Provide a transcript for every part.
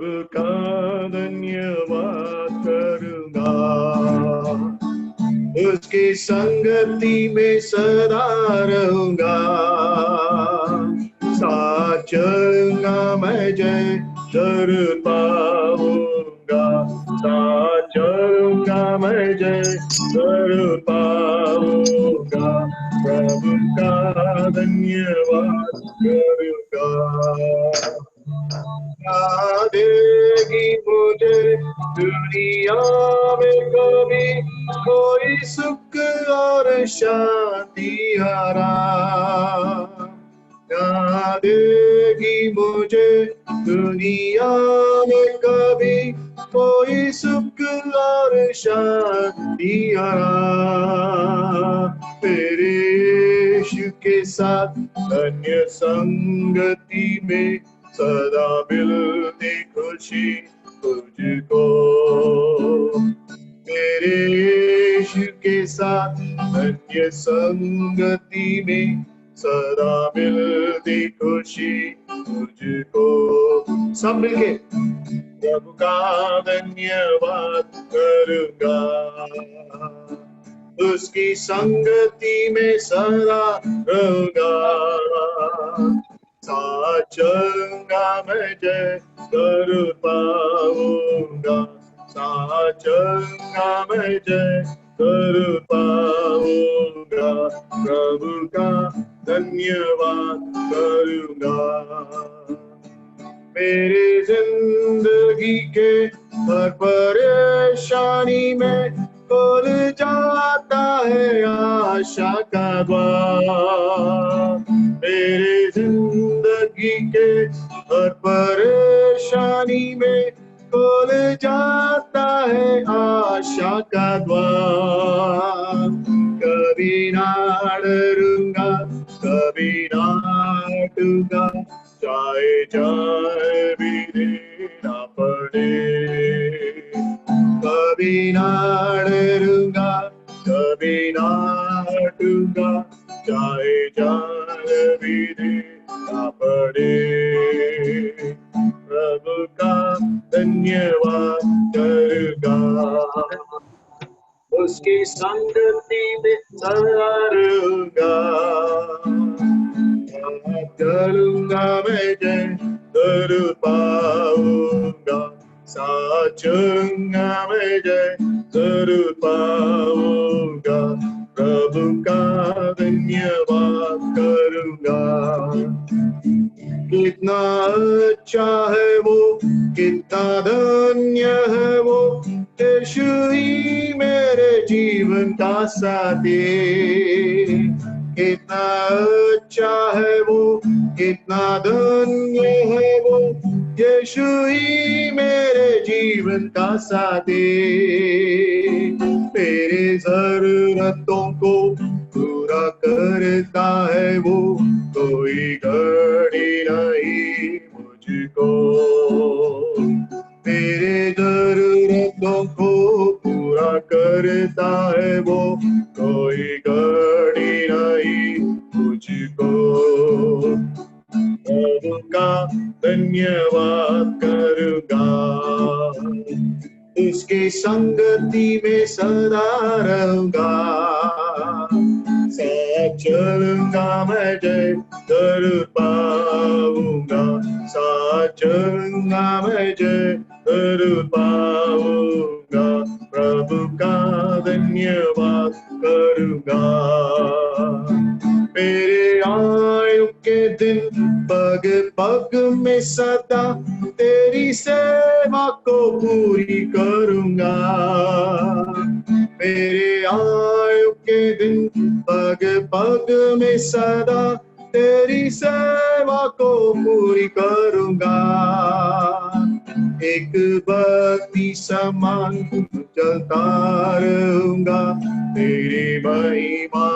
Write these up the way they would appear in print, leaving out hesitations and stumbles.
प्रभु का धन्यवाद करूंगा, उसकी संगति में सदा रहूंगा, साथ चलूंगा मैं जय जरूर पाऊंगा, साथ चलूंगा मैं जय जरूर पाऊंगा, प्रभु का धन्यवाद करूंगा। देगी मुझे दुनिया में कभी कोई सुख और शांति हरा, देगी मुझे दुनिया में कभी कोई सुख और शांति हरा, मेरे यीशु के साथ अन्य संगति में सदा मिलती खुशी तुझको, मेरे यीशु के साथ अन्य संगति में सदा मिलती खुशी तुझको। सब मिलके प्रभु का धन्यवाद करूंगा, उसकी संगति में सदा रहूंगा, साथ चलूंगा मैं जय जरूर पाऊंगा, साथ चलूंगा मैं जय जरूर पाऊंगा, प्रभु का धन्यवाद करूंगा। मेरी जिंदगी के हर परेशानी में खुल जाता है आशा का द्वार, मेरी जिंदगी के हर परेशानी में खुल जाता है आशा का द्वार, कभी ना डरूंगा कभी ना टूटा, चाहे जाए भी देना पड़े, कभी ना डरूंगा कभी ना टूटा, चाहे जाए भी देना पड़े, प्रभु का धन्यवाद करूंगा, उसकी संगति में सदा रहूंगा, चलूंगा मैं जय जरूर पाऊंगा, साथ चलूंगा मैं जय जरूर पाऊंगा, प्रभु का धन्यवाद करूंगा। कितना अच्छा है वो, कितना धन्य है वो, यीशु ही मेरे जीवन का साथी, कितना अच्छा है वो, कितना धन्य है वो, यीशु ही मेरे जीवन का साथी, मेरे जरूरतों को पूरा करता है वो, कोई घड़ी नहीं मुझको, मेरे जरूरतों को पूरा करता है वो, कोई घड़ी नहीं मुझको, प्रभु का धन्यवाद करूंगा, उसकी संगति में सदा रहूंगा, साथ चलूंगा मैं जय जरूर पाऊंगा, साथ चलूंगा मैं जय जरूर पाऊंगा, प्रभु का धन्यवाद करूंगा, मेरे आयु के दिन पग पग में सदा तेरी सेवा को पूरी करूंगा, मेरे आयु के दिन पग पग में सदा तेरी सेवा को पूरी करूंगा, एक भक्ति समान चलता रहूंगा, तेरी महिमा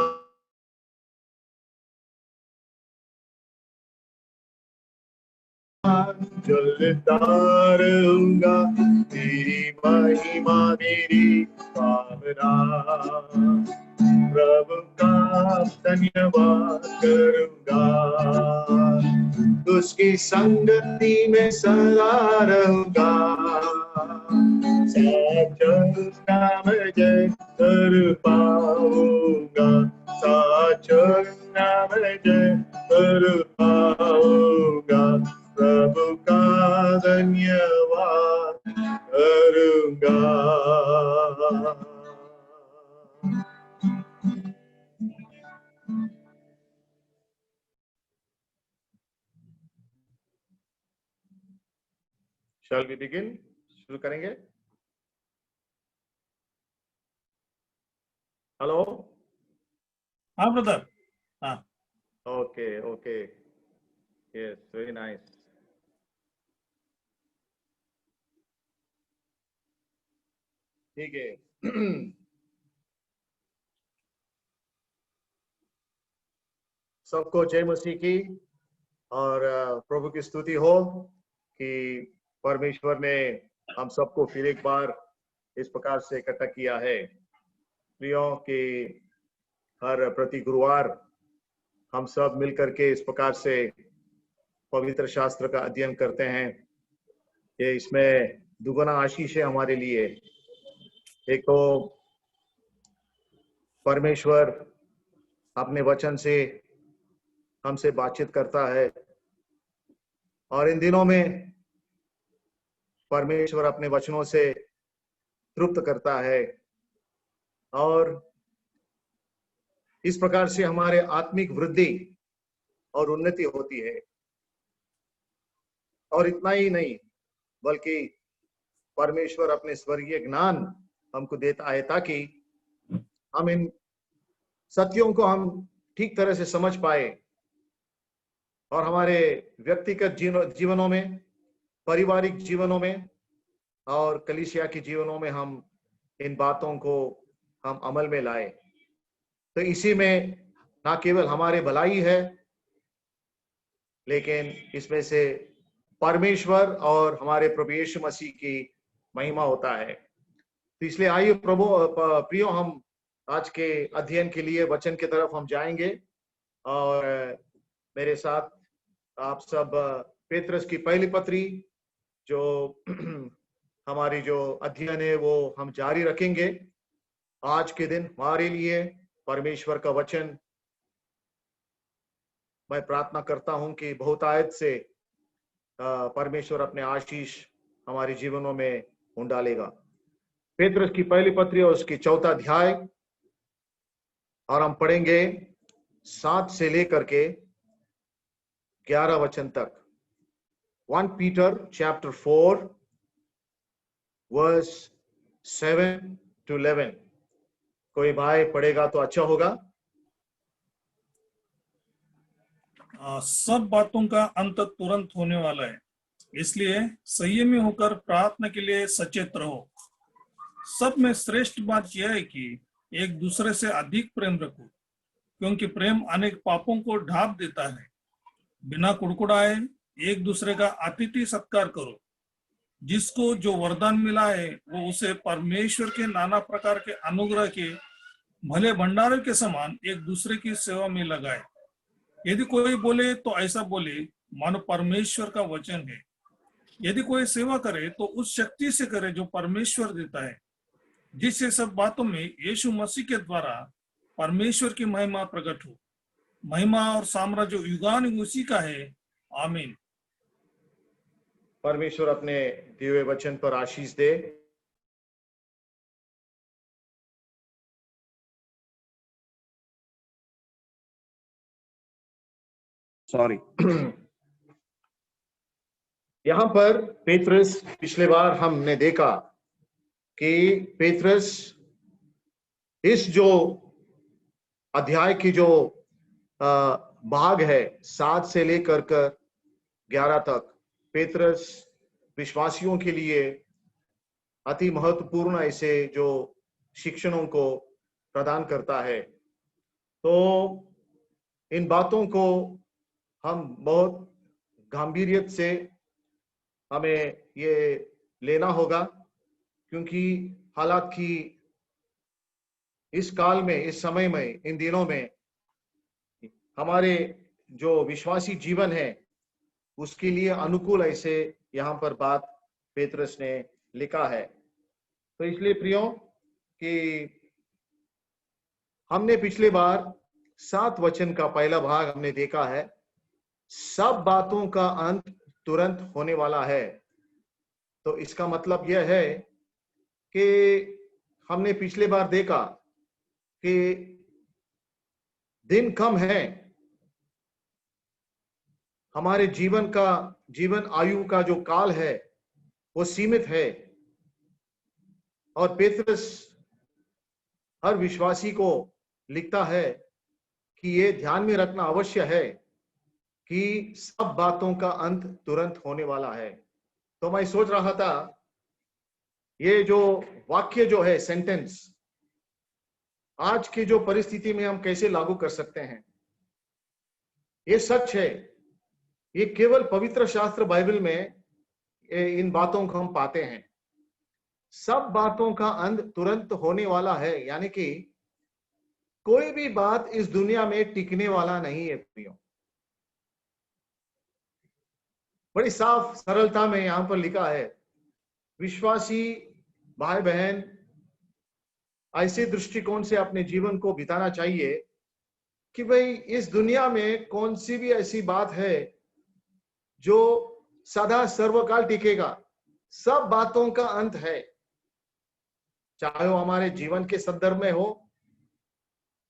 चलता रहूंगा, तेरी महिमा मेरी भावना, प्रभु का धन्यवाद करूंगा, उसकी संगति में सदा रहूंगा। साचना में जय कर पाऊंगा, साचना में जय कर पाऊंगा, प्रभु का धन्यवाद करूंगा। Shall we begin? शुरू करेंगे। हेलो। हाँ ब्रदर। हाँ okay okay, yes, very nice. ठीक है। सबको जय मसीह की और प्रभु की स्तुति हो कि परमेश्वर ने हम सबको फिर एक बार इस प्रकार से इकट्ठा किया है। प्रियो कि हर प्रति गुरुवार हम सब मिलकर के इस प्रकार से पवित्र शास्त्र का अध्ययन करते हैं। ये इसमें दुगना आशीष है हमारे लिए। एक तो परमेश्वर अपने वचन से हमसे बातचीत करता है और इन दिनों में परमेश्वर अपने वचनों से तृप्त करता है और इस प्रकार से हमारे आत्मिक वृद्धि और उन्नति होती है। और इतना ही नहीं बल्कि परमेश्वर अपने स्वर्गीय ज्ञान हमको देता है ताकि हम इन सत्यों को हम ठीक तरह से समझ पाए और हमारे व्यक्तिगत जीवनों में, पारिवारिक जीवनों में और कलीसिया के जीवनों में हम इन बातों को हम अमल में लाए। तो इसी में ना केवल हमारे भलाई है लेकिन इसमें से परमेश्वर और हमारे प्रभु यीशु मसीह की महिमा होता है। तो इसलिए आइए प्रभु प्रियो, हम आज के अध्ययन के लिए वचन की तरफ हम जाएंगे और मेरे साथ आप सब पेत्रस की पहली पत्री जो हमारी जो अध्ययन है वो हम जारी रखेंगे। आज के दिन हमारे लिए परमेश्वर का वचन मैं प्रार्थना करता हूं कि बहुतायत से परमेश्वर अपने आशीष हमारे जीवनों में डालेगा। पेत्रस की पहली पत्री और उसकी 4वां अध्याय और हम पढ़ेंगे 7 से लेकर के 11 वचन तक। 1 Peter chapter 4 verse 7 to 11। कोई भाई पढ़ेगा तो अच्छा होगा। सब बातों का अंत तुरंत होने वाला है, इसलिए संयमी होकर प्रार्थना के लिए सचेत रहो। सब में श्रेष्ठ बात यह है कि एक दूसरे से अधिक प्रेम रखो, क्योंकि प्रेम अनेक पापों को ढांप देता है। बिना कुड़कुड़ाए एक दूसरे का अतिथि सत्कार करो। जिसको जो वरदान मिला है वो उसे परमेश्वर के नाना प्रकार के अनुग्रह के भले भंडार के समान एक दूसरे की सेवा में लगाए। यदि कोई बोले तो ऐसा बोले मानो परमेश्वर का वचन है। यदि कोई सेवा करे तो उस शक्ति से करे जो परमेश्वर देता है, जिससे सब बातों में यीशु मसीह के द्वारा परमेश्वर की महिमा प्रकट हो। महिमा और साम्राज्य युगानुयुग उसी का है। आमीन। परमेश्वर अपने दिव्य वचन पर आशीष दे। सॉरी। यहां पर पेत्रस, पिछले बार हमने देखा कि पेत्रस इस जो अध्याय की जो भाग है 7 से लेकर 11 तक, पेत्रस विश्वासियों के लिए अति महत्वपूर्ण ऐसे जो शिक्षणों को प्रदान करता है। तो इन बातों को हम बहुत गंभीरियत से हमें ये लेना होगा, क्योंकि हालांकि इस काल में, इस समय में, इन दिनों में हमारे जो विश्वासी जीवन है उसके लिए अनुकूल ऐसे यहाँ पर बात पेतरस ने लिखा है। तो इसलिए प्रियो कि हमने पिछले बार 7 वचन का पहला भाग हमने देखा है, सब बातों का अंत तुरंत होने वाला है। तो इसका मतलब यह है कि हमने पिछले बार देखा कि दिन कम है, हमारे जीवन आयु का जो काल है वो सीमित है, और पेतरस हर विश्वासी को लिखता है कि ये ध्यान में रखना आवश्यक है कि सब बातों का अंत तुरंत होने वाला है। तो मैं सोच रहा था, ये जो वाक्य जो है, सेंटेंस, आज की जो परिस्थिति में हम कैसे लागू कर सकते हैं। ये सच है, ये केवल पवित्र शास्त्र बाइबल में इन बातों को हम पाते हैं। सब बातों का अंत तुरंत होने वाला है, यानी कि कोई भी बात इस दुनिया में टिकने वाला नहीं है प्रियो। बड़ी साफ सरलता में यहां पर लिखा है, विश्वासी भाई बहन ऐसे दृष्टिकोण से अपने जीवन को बिताना चाहिए कि भाई इस दुनिया में कौन सी भी ऐसी बात है जो सदा सर्वकाल टिकेगा। सब बातों का अंत है, चाहे वो हमारे जीवन के संदर्भ में हो,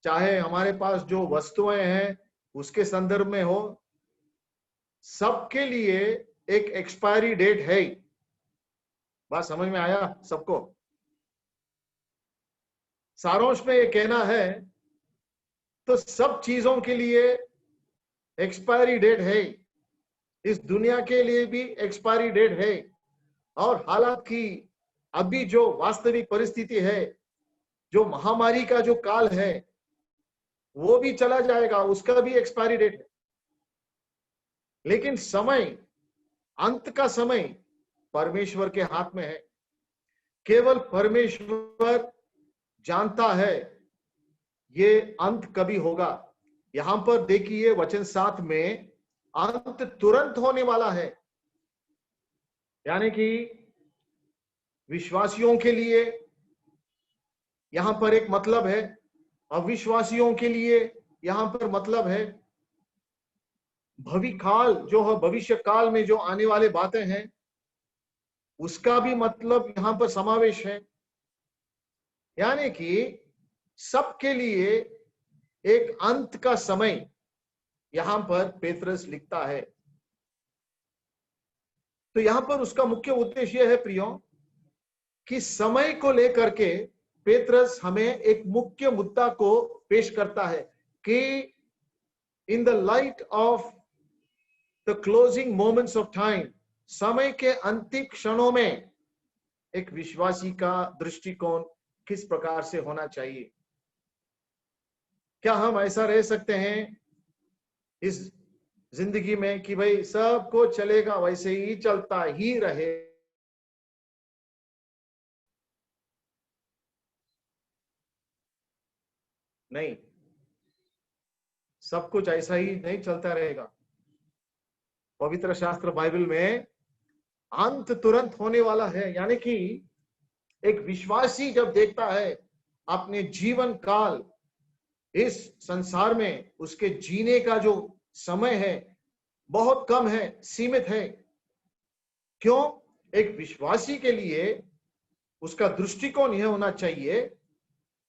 चाहे हमारे पास जो वस्तुएं हैं उसके संदर्भ में हो, सबके लिए एक एक्सपायरी डेट है। बात समझ में आया सबको? सारांश में ये कहना है, तो सब चीजों के लिए एक्सपायरी डेट है, इस दुनिया के लिए भी एक्सपायरी डेट है, और हालात की अभी जो वास्तविक परिस्थिति है, जो महामारी का जो काल है, वो भी चला जाएगा, उसका भी एक्सपायरी डेट है। लेकिन समय, अंत का समय परमेश्वर के हाथ में है। केवल परमेश्वर जानता है ये अंत कभी होगा। यहां पर देखिए वचन 7 में, अंत तुरंत होने वाला है, यानी कि विश्वासियों के लिए यहां पर एक मतलब है, अविश्वासियों के लिए यहां पर मतलब है। भविकाल जो है, भविष्य काल में जो आने वाले बातें हैं, उसका भी मतलब यहां पर समावेश है। यानी कि सबके लिए एक अंत का समय यहां पर पेतरस लिखता है। तो यहां पर उसका मुख्य उद्देश्य है प्रियो कि समय को लेकर के पेतरस हमें एक मुख्य मुद्दा को पेश करता है कि in the light of the closing moments of time, समय के अंतिम क्षणों में एक विश्वासी का दृष्टिकोण किस प्रकार से होना चाहिए। क्या हम ऐसा रह सकते हैं इस जिंदगी में कि भाई सब कुछ चलेगा, वैसे ही चलता ही रहे? नहीं, सब कुछ ऐसा ही नहीं चलता रहेगा। पवित्र शास्त्र बाइबल में अंत तुरंत होने वाला है, यानी कि एक विश्वासी जब देखता है अपने जीवन काल, इस संसार में उसके जीने का जो समय है बहुत कम है, सीमित है। क्यों? एक विश्वासी के लिए उसका दृष्टिकोण यह होना चाहिए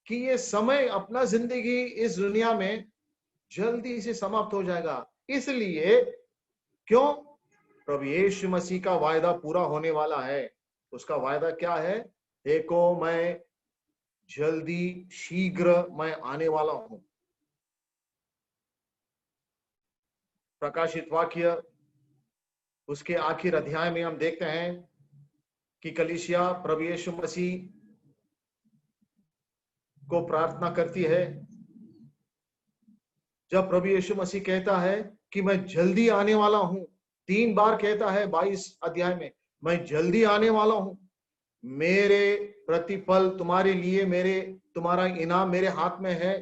कि ये समय, अपना जिंदगी इस दुनिया में जल्दी से समाप्त हो जाएगा। इसलिए क्यों? प्रभु यीशु मसीह का वायदा पूरा होने वाला है। उसका वायदा क्या है? देखो मैं जल्दी शीघ्र मैं आने वाला हूं। प्रकाशित वाक्य उसके आखिर अध्याय में हम देखते हैं कि कलीसिया प्रभु यीशु मसीह को प्रार्थना करती है। जब प्रभु यीशु मसीह कहता है कि मैं जल्दी आने वाला हूं, 3 बार कहता है 22 अध्याय में, मैं जल्दी आने वाला हूं, मेरे प्रतिफल तुम्हारे लिए, तुम्हारा इनाम मेरे हाथ में है,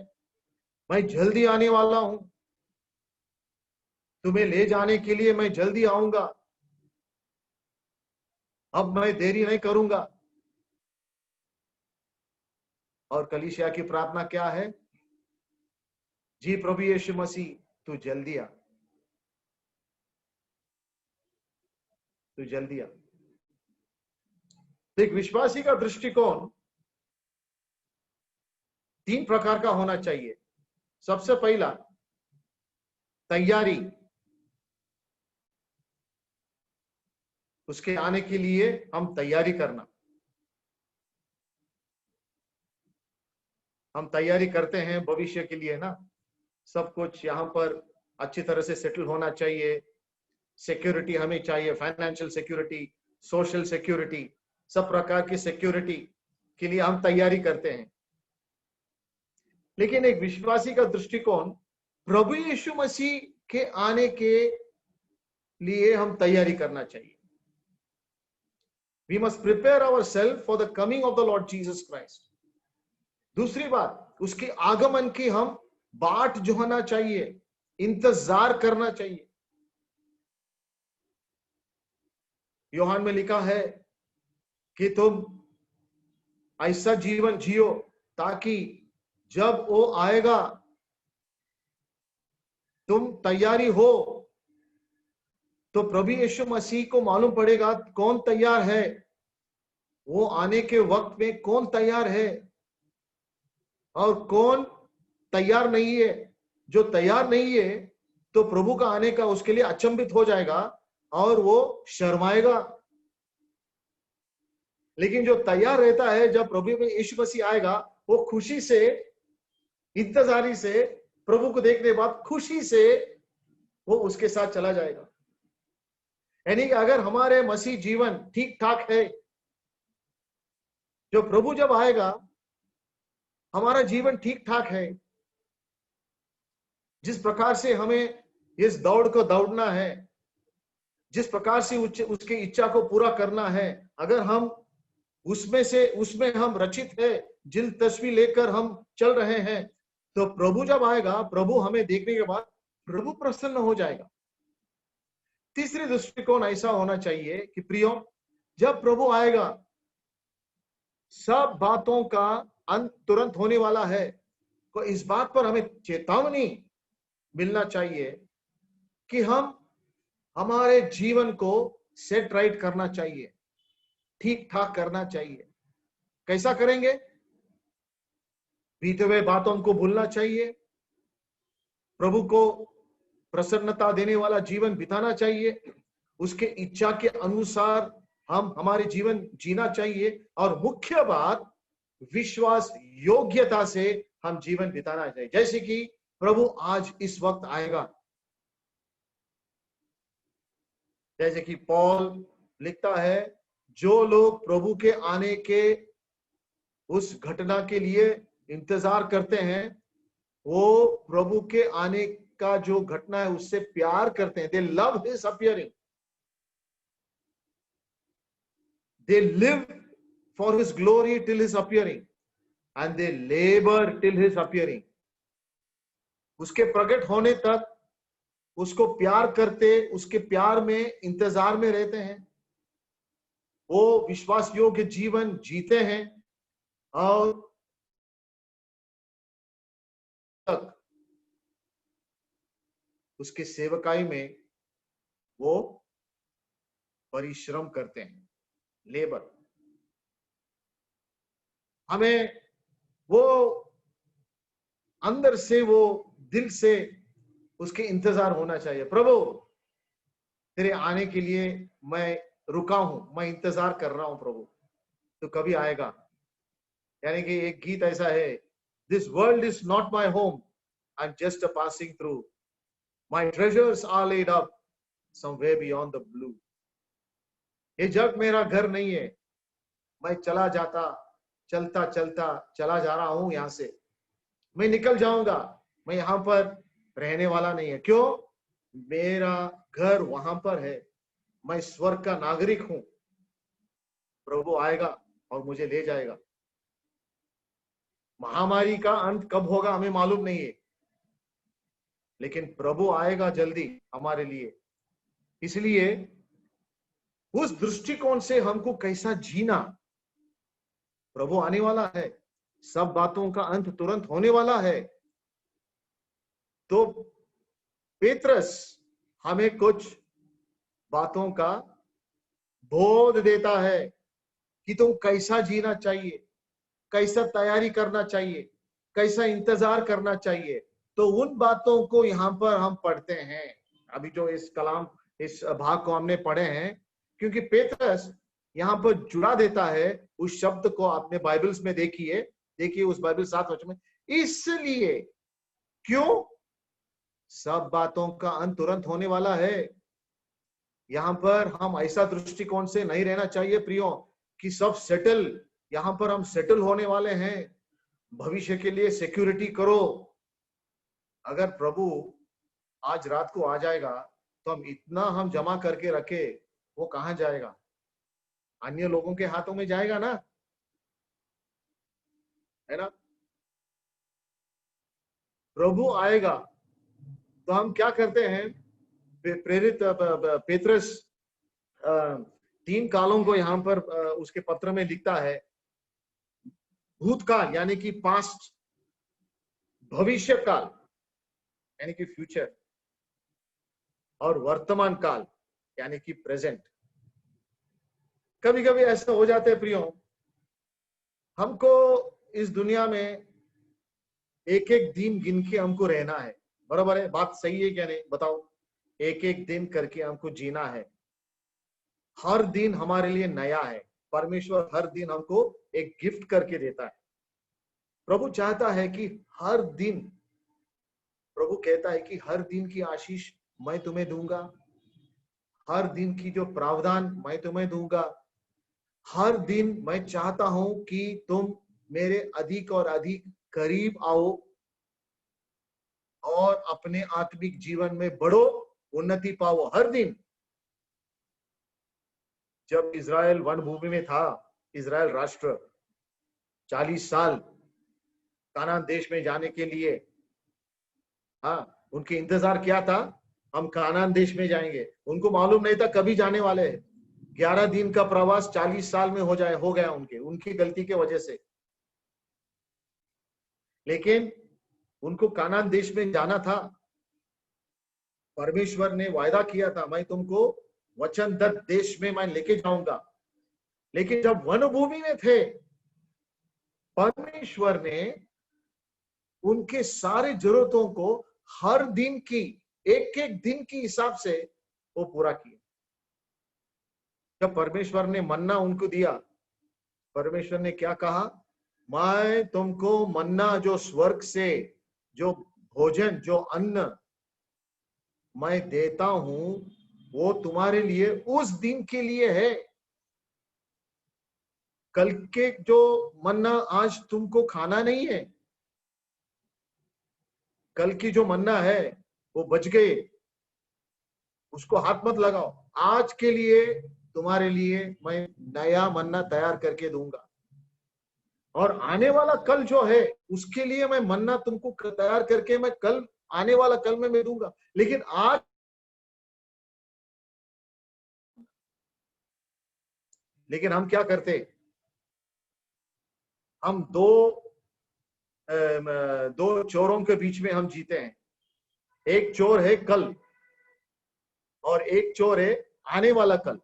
मैं जल्दी आने वाला हूं। तुम्हें ले जाने के लिए मैं जल्दी आऊंगा, अब मैं देरी नहीं करूंगा। और कलीसिया की प्रार्थना क्या है? जी प्रभु यीशु मसीह, तू जल्दी आ, तू जल्दी आ। एक विश्वासी का दृष्टिकोण 3 प्रकार का होना चाहिए। सबसे पहला, तैयारी, उसके आने के लिए हम तैयारी करना। हम तैयारी करते हैं भविष्य के लिए ना, सब कुछ यहाँ पर अच्छी तरह से सेटल होना चाहिए, सिक्योरिटी हमें चाहिए, फाइनेंशियल सिक्योरिटी, सोशल सिक्योरिटी, सब प्रकार की सिक्योरिटी के लिए हम तैयारी करते हैं। लेकिन एक विश्वासी का दृष्टिकोण, प्रभु यीशु मसीह के आने के लिए हम तैयारी करना चाहिए। We must prepare ourselves for the coming of the Lord Jesus Christ. दूसरी बात, उसके आगमन की हम बाट जोहना चाहिए, इंतजार करना चाहिए। यूहन्ना में लिखा है कि तुम ऐसा जीवन जियो ताकि जब वो आएगा तुम तैयारी हो। तो प्रभु यीशु मसीह को मालूम पड़ेगा कौन तैयार है, वो आने के वक्त में कौन तैयार है और कौन तैयार नहीं है। जो तैयार नहीं है तो प्रभु का आने का उसके लिए अचंभित हो जाएगा और वो शर्माएगा। लेकिन जो तैयार रहता है, जब प्रभु में यीशु मसीह आएगा, वो खुशी से, इंतजारी से, प्रभु को देखने के बाद खुशी से वो उसके साथ चला जाएगा। यानी कि अगर हमारे मसीह जीवन ठीक ठाक है, जो प्रभु जब आएगा हमारा जीवन ठीक ठाक है, जिस प्रकार से हमें इस दौड़ को दौड़ना है, जिस प्रकार से उसकी इच्छा को पूरा करना है, अगर हम उसमें हम रचित है, जिन तस्वीर लेकर हम चल रहे हैं, तो प्रभु जब आएगा, प्रभु हमें देखने के बाद प्रभु प्रसन्न हो जाएगा। तीसरी दृष्टिकोण ऐसा होना चाहिए कि प्रियो, जब प्रभु आएगा सब बातों का अंत तुरंत होने वाला है। तो इस बात पर हमें चेतावनी मिलना चाहिए कि हम हमारे जीवन को सेट राइट करना चाहिए, ठीक ठाक करना चाहिए। कैसा करेंगे? बीते हुए बातों को भूलना चाहिए, प्रभु को प्रसन्नता देने वाला जीवन बिताना चाहिए, उसके इच्छा के अनुसार हम हमारे जीवन जीना चाहिए, और मुख्य बात विश्वास योग्यता से हम जीवन बिताना चाहिए। जैसे कि प्रभु आज इस वक्त आएगा, जैसे कि पौल लिखता है, जो लोग प्रभु के आने के उस घटना के लिए इंतजार करते हैं, वो प्रभु के आने का जो घटना है उससे प्यार करते हैं। They love his appearing. They live for his glory till his appearing, and they labor till his appearing. उसके प्रकट होने तक उसको प्यार करते, उसके प्यार में इंतजार में रहते हैं, वो विश्वास योग्य जीवन जीते हैं, और तक उसके सेवकाई में वो परिश्रम करते हैं, लेबर। हमें वो अंदर से, वो दिल से उसके इंतजार होना चाहिए। प्रभु तेरे आने के लिए मैं रुका हूं, मैं इंतजार कर रहा हूं प्रभु, तो कभी आएगा। यानी कि एक गीत ऐसा है, this world is not my home, I am just a passing through, my treasures are laid up somewhere beyond the blue. ये जग मेरा घर नहीं है, मैं चलता चला जा रहा हूं, यहां से मैं निकल जाऊंगा, मैं यहां पर रहने वाला नहीं है। क्यों? मेरा घर वहां पर है, मैं स्वर्ग का नागरिक हूं। प्रभु आएगा और मुझे ले जाएगा। महामारी का अंत कब होगा हमें मालूम नहीं है, लेकिन प्रभु आएगा जल्दी हमारे लिए। इसलिए उस दृष्टिकोण से हमको कैसा जीना, प्रभु आने वाला है, सब बातों का अंत तुरंत होने वाला है। तो पेत्रस हमें कुछ बातों का बोध देता है कि तुम कैसा जीना चाहिए, कैसा तैयारी करना चाहिए, कैसा इंतजार करना चाहिए। तो उन बातों को यहाँ पर हम पढ़ते हैं, अभी जो इस कलाम इस भाग को हमने पढ़े हैं, क्योंकि पेत्रस यहाँ पर जुड़ा देता है उस शब्द को। आपने बाइबल्स में देखिए उस बाइबल 7 वचन में, इसलिए क्यों, सब बातों का अंत तुरंत होने वाला है। यहाँ पर हम ऐसा दृष्टिकोण से नहीं रहना चाहिए प्रियो कि सब सेटल, यहाँ पर हम सेटल होने वाले हैं, भविष्य के लिए सिक्योरिटी करो। अगर प्रभु आज रात को आ जाएगा तो हम इतना हम जमा करके रखे, वो कहां जाएगा? अन्य लोगों के हाथों में जाएगा ना, है ना? प्रभु आएगा तो हम क्या करते हैं? प्रेरित पेत्रस 3 कालों को यहाँ पर उसके पत्र में लिखता है। भूतकाल यानी कि पास्ट, भविष्य काल यानी कि फ्यूचर, और वर्तमान काल यानी कि प्रेजेंट। कभी कभी ऐसा हो जाता है प्रियो, हमको इस दुनिया में एक एक दिन गिन के हमको रहना है। बराबर है, बात सही है क्या नहीं बताओ? एक एक दिन करके हमको जीना है। हर दिन हमारे लिए नया है। परमेश्वर हर दिन हमको एक गिफ्ट करके देता है। प्रभु चाहता है कि हर दिन, प्रभु कहता है कि हर दिन की आशीष मैं तुम्हें दूंगा, हर दिन की जो प्रावधान मैं तुम्हें दूंगा। हर दिन मैं चाहता हूं कि तुम मेरे अधिक और अधिक करीब आओ और अपने आत्मिक जीवन में बढ़ो, उन्नति पाओ हर दिन। जब इज़राइल वन भूमि में था, इज़राइल राष्ट्र 40 साल कानान देश में जाने के लिए, हाँ, उनके इंतजार क्या था? हम कानान देश में जाएंगे। उनको मालूम नहीं था कभी जाने वाले हैं। 11 दिन का प्रवास 40 साल में हो गया उनकी गलती के वजह से। लेकिन उनको कानान देश में जाना था। परमेश्वर ने वायदा किया था, मैं तुमको वचनदत्त देश में मैं लेके जाऊंगा। लेकिन जब वन भूमि में थे, परमेश्वर ने उनके सारे जरूरतों को हर दिन की, एक एक दिन की हिसाब से वो पूरा किया। जब परमेश्वर ने मन्ना उनको दिया, परमेश्वर ने क्या कहा? मैं तुमको मन्ना, जो स्वर्ग से जो भोजन, जो अन्न मैं देता हूं, वो तुम्हारे लिए उस दिन के लिए है। कल के जो मन्ना आज तुमको खाना नहीं है, कल की जो मन्ना है वो बच गए, उसको हाथ मत लगाओ। आज के लिए, तुम्हारे लिए मैं नया मन्ना तैयार करके दूंगा, और आने वाला कल जो है उसके लिए मैं मन्ना तुमको तैयार करके मैं कल, आने वाला कल में मैं दूंगा। लेकिन आज, लेकिन हम क्या करते? हम दो चोरों के बीच में हम जीते हैं। एक चोर है कल और एक चोर है आने वाला कल।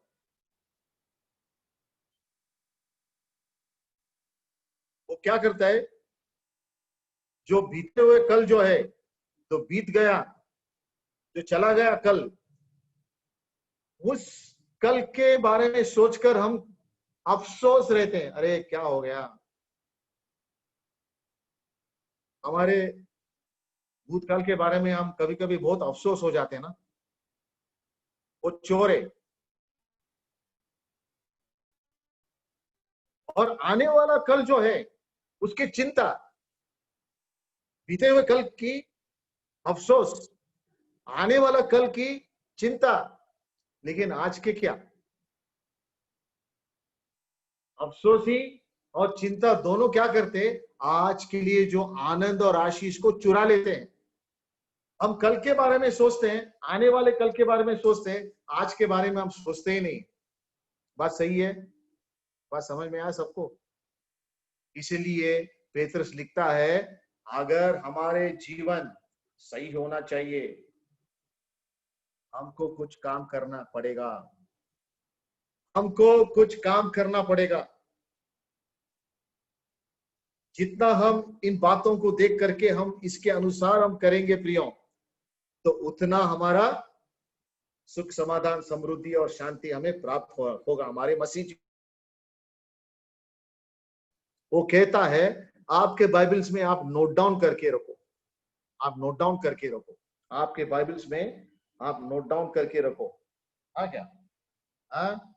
वो क्या करता है? जो बीते हुए कल जो है, तो बीत गया, जो चला गया कल, उस कल के बारे में सोचकर हम अफसोस रहते हैं, अरे क्या हो गया। हमारे भूतकाल के बारे में हम कभी कभी बहुत अफसोस हो जाते हैं ना। वो चोर है। और आने वाला कल जो है उसकी चिंता, बीते हुए कल की अफसोस, आने वाला कल की चिंता। लेकिन आज के क्या? अफसोसी और चिंता दोनों क्या करते? आज के लिए जो आनंद और आशीष को चुरा लेते हैं। हम कल के बारे में सोचते हैं, आने वाले कल के बारे में सोचते हैं, आज के बारे में हम सोचते ही नहीं। बात सही है? बात समझ में आया सबको? इसीलिए पेतरस लिखता है, अगर हमारे जीवन सही होना चाहिए, हमको कुछ काम करना पड़ेगा, हमको कुछ काम करना पड़ेगा। जितना हम इन बातों को देख करके हम इसके अनुसार हम करेंगे प्रियो, तो उतना हमारा सुख, समाधान, समृद्धि और शांति हमें प्राप्त होगा हमारे मसीह। वो कहता है, आपके बाइबल्स में आप नोट डाउन करके रखो, आप नोट डाउन करके रखो, आपके बाइबल्स में आप नोट डाउन करके रखो। हाँ क्या? हाँ,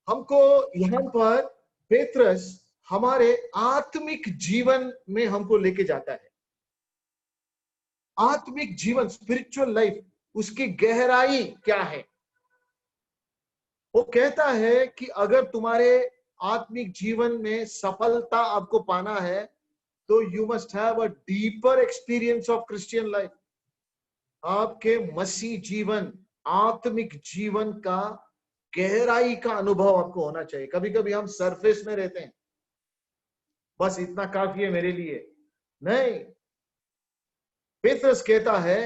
हमको यहाँ पर पेतरस हमारे आत्मिक जीवन में हमको लेके जाता है। आत्मिक जीवन, स्पिरिचुअल लाइफ, उसकी गहराई क्या है? वो कहता है कि अगर तुम्हारे आत्मिक जीवन में सफलता आपको पाना है, तो you must have a deeper experience of Christian life. आपके मसीह जीवन, आत्मिक जीवन का गहराई का अनुभव आपको होना चाहिए। कभी कभी हम सरफेस में रहते हैं, बस इतना काफी है मेरे लिए। नहीं, पेतरस कहता है,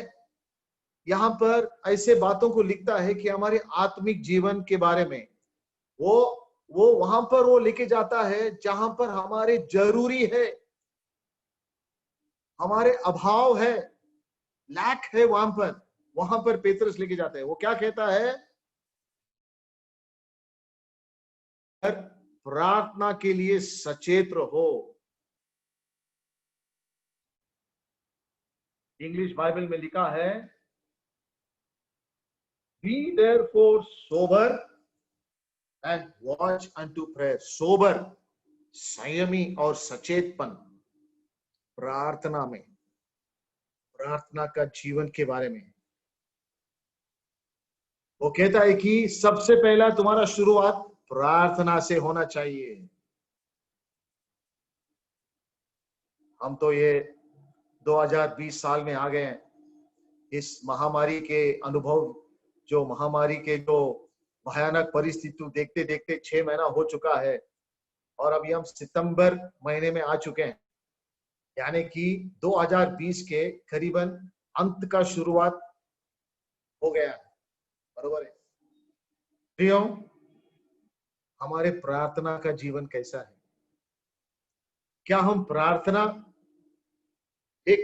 यहां पर ऐसे बातों को लिखता है कि हमारे आत्मिक जीवन के बारे में वो वहां पर वो लेके जाता है जहां पर हमारे जरूरी है, हमारे अभाव है, लैक है, वहां पर पेतरस लेके जाता है। वो क्या कहता है? प्रार्थना के लिए सचेत रहो। इंग्लिश बाइबल में लिखा है, be therefore sober and watch unto prayer. Sober, संयमी और सचेतपन प्रार्थना में, प्रार्थना का जीवन के बारे में। वो कहता है कि सबसे पहला तुम्हारा शुरुआत प्रार्थना से होना चाहिए। हम तो ये 2020 साल में आ गए हैं, इस महामारी के अनुभव, जो महामारी के जो भयानक परिस्थिति देखते देखते 6 महीना हो चुका है, और अभी हम सितंबर महीने में आ चुके हैं, यानी कि 2020 के करीबन अंत का शुरुआत हो गया है। बरोबर है प्रियो? हमारे प्रार्थना का जीवन कैसा है? क्या हम प्रार्थना एक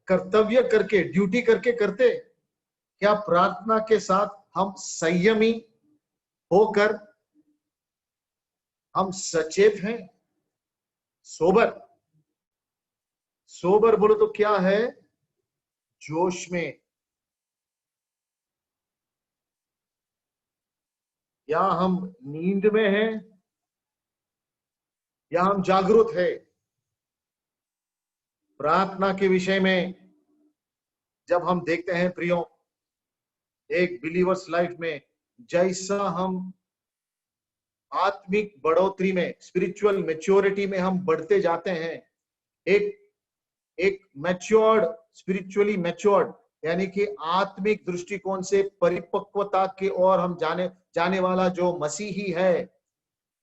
कर्तव्य करके, ड्यूटी करके करते? क्या प्रार्थना के साथ हम संयमी होकर हम सचेत हैं? सोबर, सोबर बोलो तो क्या है? जोश में, या हम नींद में हैं, या हम जागरूक है? प्रार्थना के विषय में जब हम देखते हैं प्रियो, एक बिलीवर्स लाइफ में जैसा हम आत्मिक बढ़ोतरी में, स्पिरिचुअल मैच्योरिटी में हम बढ़ते जाते हैं, एक मैच्योर्ड, स्पिरिचुअली मैच्योर्ड, यानी कि आत्मिक दृष्टिकोण से परिपक्वता की ओर हम जाने वाला जो मसीही है,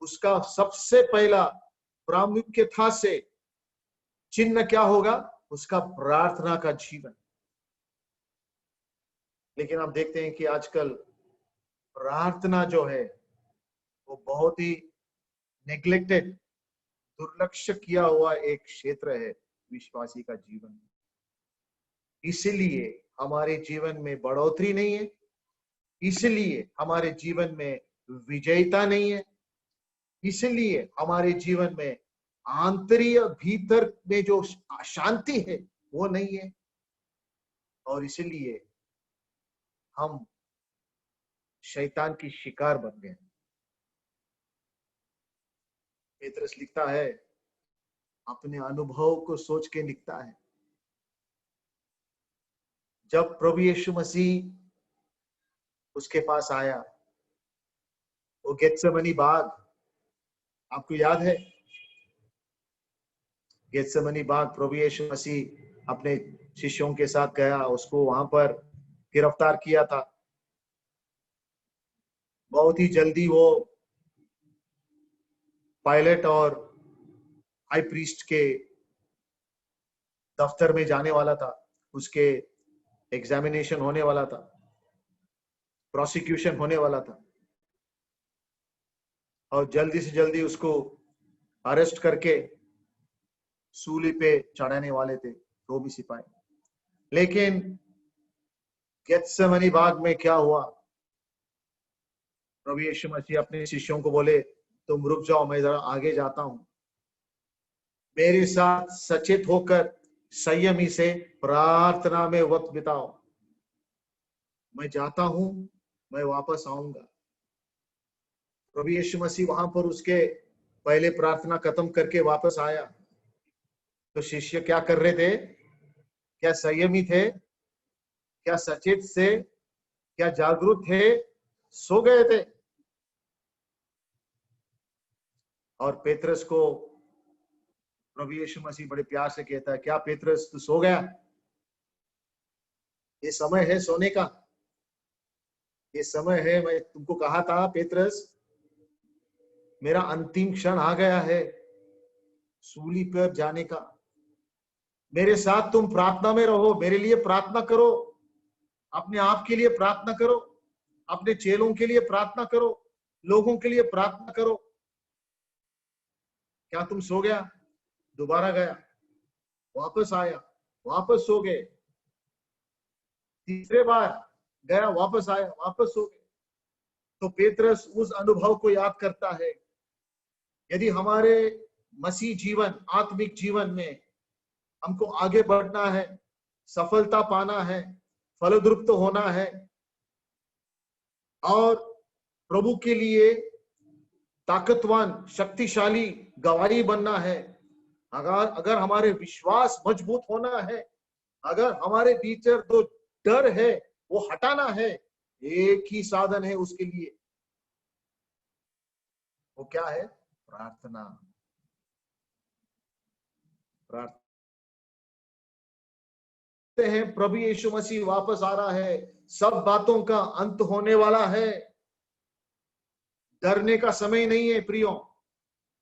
उसका सबसे पहला प्रामुख्यता से चिन्ह क्या होगा? उसका प्रार्थना का जीवन। लेकिन हम देखते हैं कि आजकल प्रार्थना जो है वो बहुत ही नेग्लेक्टेड, दुर्लक्ष्य किया हुआ एक क्षेत्र है विश्वासी का जीवन। इसलिए हमारे जीवन में बढ़ोतरी नहीं है, इसलिए हमारे जीवन में विजयता नहीं है, इसलिए हमारे जीवन में आंतरिक भीतर में जो शांति है वो नहीं है, और इसलिए हम शैतान की शिकार बन गए। पेतरस लिखता है, अपने अनुभव को सोच के लिखता है, जब प्रभु यीशु मसीह उसके पास आया, वो गेत्सेमनी बाग, आपको याद है? गेत्सेमनी बाग, प्रभु यीशु मसीह अपने शिष्यों के साथ गया, उसको वहां पर गिरफ्तार किया था। बहुत ही जल्दी वो पायलट और हाई प्रीस्ट के दफ्तर में जाने वाला था, उसके एग्जामिनेशन होने वाला था, प्रोसिक्यूशन होने वाला था, और जल्दी से जल्दी उसको अरेस्ट करके सूली पे चढ़ाने वाले थे रोमी सिपाही। लेकिन गेत्सेमनी बाग में क्या हुआ? प्रभु यीशु मसीह अपने शिष्यों को बोले, तुम रुक जाओ, मैं जरा आगे जाता हूं, मेरे साथ सचेत होकर संयमी से प्रार्थना में वक्त बिताओ, मैं जाता हूं, मैं वापस आऊंगा। प्रभु यीशु मसीह वहां पर उसके पहले प्रार्थना खत्म करके वापस आया, तो शिष्य क्या कर रहे थे? क्या संयमी थे? क्या सचेत से? क्या जागरूक थे? सो गए थे। और पेत्रस को प्रभु यीशु मसीह बड़े प्यार से कहता है, क्या पेत्रस तू सो गया? ये समय है सोने का, ये समय है, मैं तुमको कहा था पेत्रस, मेरा अंतिम क्षण आ गया है सूली पर जाने का, मेरे साथ तुम प्रार्थना में रहो, मेरे लिए प्रार्थना करो, अपने आप के लिए प्रार्थना करो, अपने चेलों के लिए प्रार्थना करो, लोगों के लिए प्रार्थना करो। क्या तुम सो गया? दोबारा गया, वापस आया, वापस सो गए, तीसरे बार गया, वापस आया, वापस सो गए। तो पेत्रस उस अनुभव को याद करता है। यदि हमारे मसीह जीवन, आत्मिक जीवन में हमको आगे बढ़ना है, सफलता पाना है, फलद्रुप्त होना है और प्रभु के लिए ताकतवान, शक्तिशाली गवाही बनना है, अगर हमारे विश्वास मजबूत होना है, अगर हमारे भीतर जो डर है वो हटाना है, एक ही साधन है उसके लिए, वो क्या है? प्रार्थना। प्रार्थना हैं, प्रभु यीशु मसीह वापस आ रहा है, सब बातों का अंत होने वाला है, डरने का समय नहीं है प्रियो,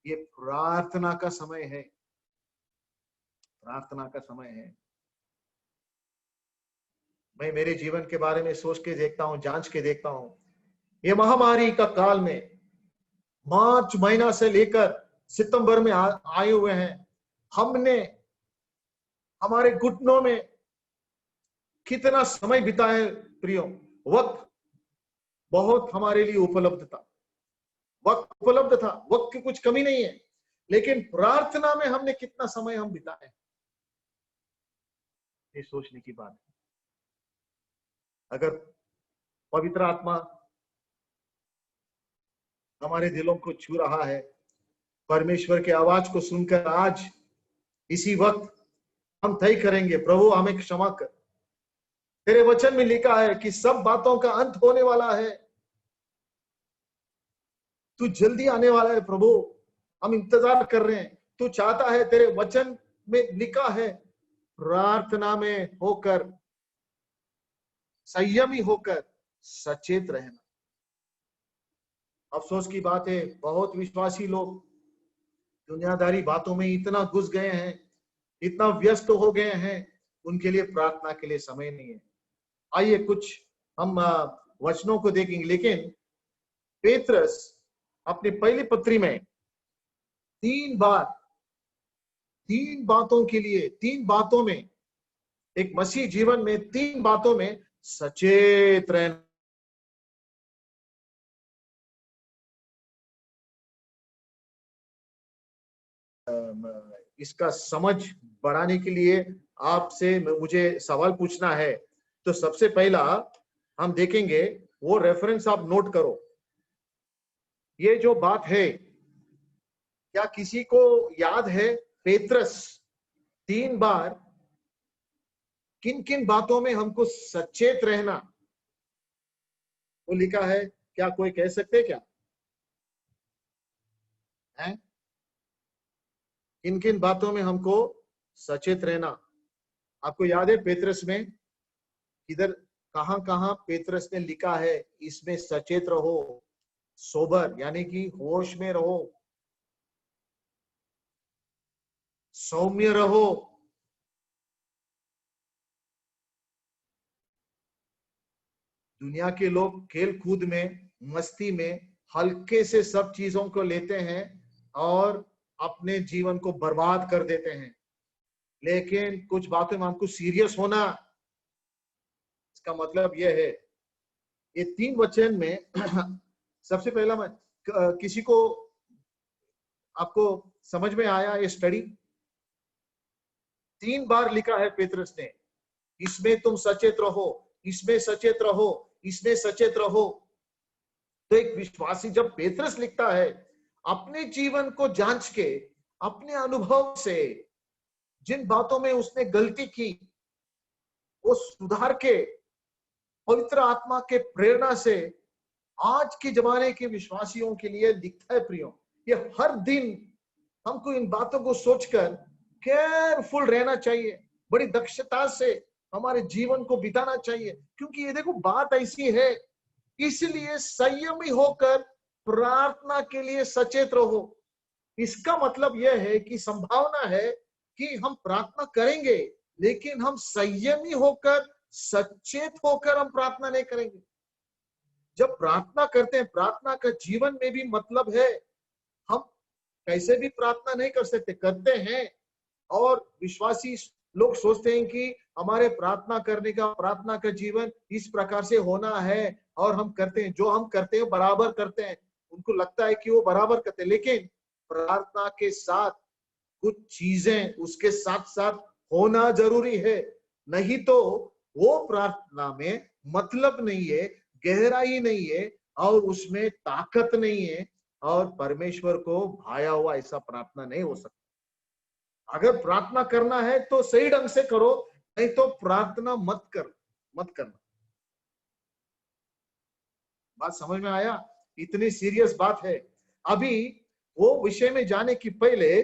ये प्रार्थना का समय है, प्रार्थना का समय है। मैं मेरे जीवन के बारे में सोच के देखता हूं, जांच के देखता हूं, ये महामारी का काल में मार्च महीना से लेकर सितंबर में आए हुए हैं, हमने हमारे घुटनों में कितना समय बिताए प्रियो। वक्त बहुत हमारे लिए उपलब्ध था, वक्त उपलब्ध था, वक्त की कुछ कमी नहीं है, लेकिन प्रार्थना में हमने कितना समय हम बिताए, ये सोचने की बात है। अगर पवित्र आत्मा हमारे दिलों को छू रहा है, परमेश्वर की आवाज को सुनकर आज इसी वक्त हम तय करेंगे, प्रभु हमें क्षमा कर, तेरे वचन में लिखा है कि सब बातों का अंत होने वाला है, तू जल्दी आने वाला है प्रभु, हम इंतजार कर रहे हैं, तू चाहता है, तेरे वचन में लिखा है प्रार्थना में होकर, संयमी होकर सचेत रहना। अफसोस की बात है, बहुत विश्वासी लोग दुनियादारी बातों में इतना घुस गए हैं, इतना व्यस्त हो गए हैं, उनके लिए प्रार्थना के लिए समय नहीं है। आइए कुछ हम वचनों को देखेंगे। लेकिन पेत्रस अपनी पहली पत्री में 3 बार, 3 बातों के लिए, 3 बातों में, एक मसीह जीवन में 3 बातों में सचेत रहना, इसका समझ बढ़ाने के लिए आपसे मुझे सवाल पूछना है। तो सबसे पहला हम देखेंगे, वो रेफरेंस आप नोट करो। ये जो बात है, क्या किसी को याद है पेत्रस 3 बार किन किन बातों में हमको सचेत रहना वो लिखा है? क्या कोई कह सकते क्या है? किन किन बातों में हमको सचेत रहना? आपको याद है पेतरस में इधर कहां कहां पेतरस ने लिखा है इसमें सचेत रहो, सोबर यानी कि होश में रहो, सौम्य रहो। दुनिया के लोग खेल कूद में, मस्ती में हल्के से सब चीजों को लेते हैं और अपने जीवन को बर्बाद कर देते हैं। लेकिन कुछ बातों में हमको सीरियस होना, इसका मतलब यह है, ये 3 वचन में सबसे पहला मैं किसी को आपको समझ में आया ये स्टडी? 3 बार लिखा है पेतरस ने, इसमें तुम सचेत रहो, इसमें सचेत रहो, इसमें सचेत रहो। तो एक विश्वासी जब पेतरस लिखता है, अपने जीवन को जांच के, अपने अनुभव से जिन बातों में उसने गलती की वो सुधार के, पवित्र आत्मा के प्रेरणा से आज के जमाने के विश्वासियों के लिए लिखता है। प्रियो, ये हर दिन हमको इन बातों को सोचकर केयरफुल रहना चाहिए, बड़ी दक्षता से हमारे जीवन को बिताना चाहिए, क्योंकि ये देखो बात ऐसी है, इसलिए संयमी होकर प्रार्थना के लिए सचेत रहो। इसका मतलब यह है कि संभावना है कि हम प्रार्थना करेंगे, लेकिन हम संयमी होकर, सचेत होकर हम प्रार्थना नहीं करेंगे। जब प्रार्थना करते हैं, प्रार्थना का जीवन में भी मतलब है, हम कैसे भी प्रार्थना नहीं कर सकते, करते हैं और विश्वासी लोग सोचते हैं कि हमारे प्रार्थना करने का, प्रार्थना का जीवन इस प्रकार से होना है और हम करते हैं, जो हम करते हैं बराबर करते हैं, उनको लगता है कि वो बराबर करते हैं। लेकिन प्रार्थना के साथ कुछ चीजें उसके साथ साथ होना जरूरी है, नहीं तो वो प्रार्थना में मतलब नहीं है, गहराई नहीं है और उसमें ताकत नहीं है और परमेश्वर को भाया हुआ ऐसा प्रार्थना नहीं हो सकता। अगर प्रार्थना करना है तो सही ढंग से करो, नहीं तो प्रार्थना मत करना। बात समझ में आया? इतनी सीरियस बात है। अभी वो विषय में जाने की पहले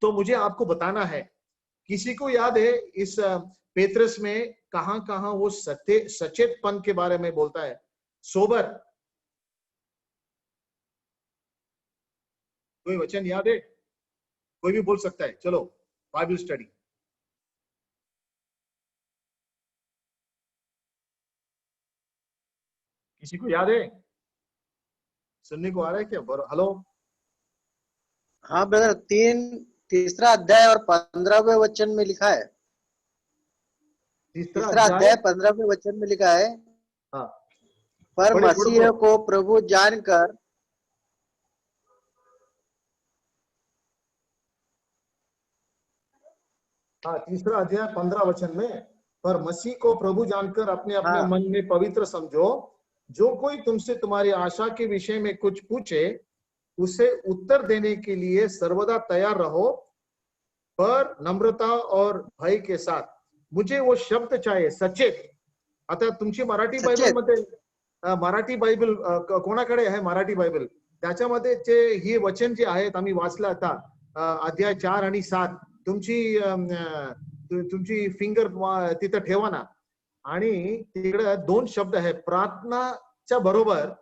तो मुझे आपको बताना है, किसी को याद है इस पेतरस में कहां कहां वो सचेतपन के बारे में बोलता है? सोबर, कोई वचन याद है? कोई भी बोल सकता है, चलो बाइबल स्टडी। किसी को याद है? सुनने को आ रहा है क्या? हेलो, हाँ ब्रदर, तीसरा अध्याय और 15वें वचन में लिखा है। तीसरा अध्याय 15वें वचन में लिखा है, हाँ, पर मसीह को प्रभु जानकर हाँ, तीसरा अध्याय 15 वचन में, पर मसीह को प्रभु जानकर अपने अपने हाँ। मन में पवित्र समझो, जो कोई तुमसे तुम्हारी आशा के विषय में कुछ पूछे उसे उत्तर देने के लिए सर्वदा तैयार रहो, पर नम्रता और भय के साथ। मुझे वो शब्द चाहिए, सचेत। आता तुमची मराठी बायबल मध्ये, मराठी बायबल कोणाकडे आहे मराठी बायबल, त्याच्यामध्ये जे हे वचन जे आहेत आम्ही वाचलं आता, अध्याय 4 आणि 7, तुमची फिंगर तिथं ठेवा ना, आणि तिकडे 2 शब्द आहे, प्रार्थनाच्या बरोबर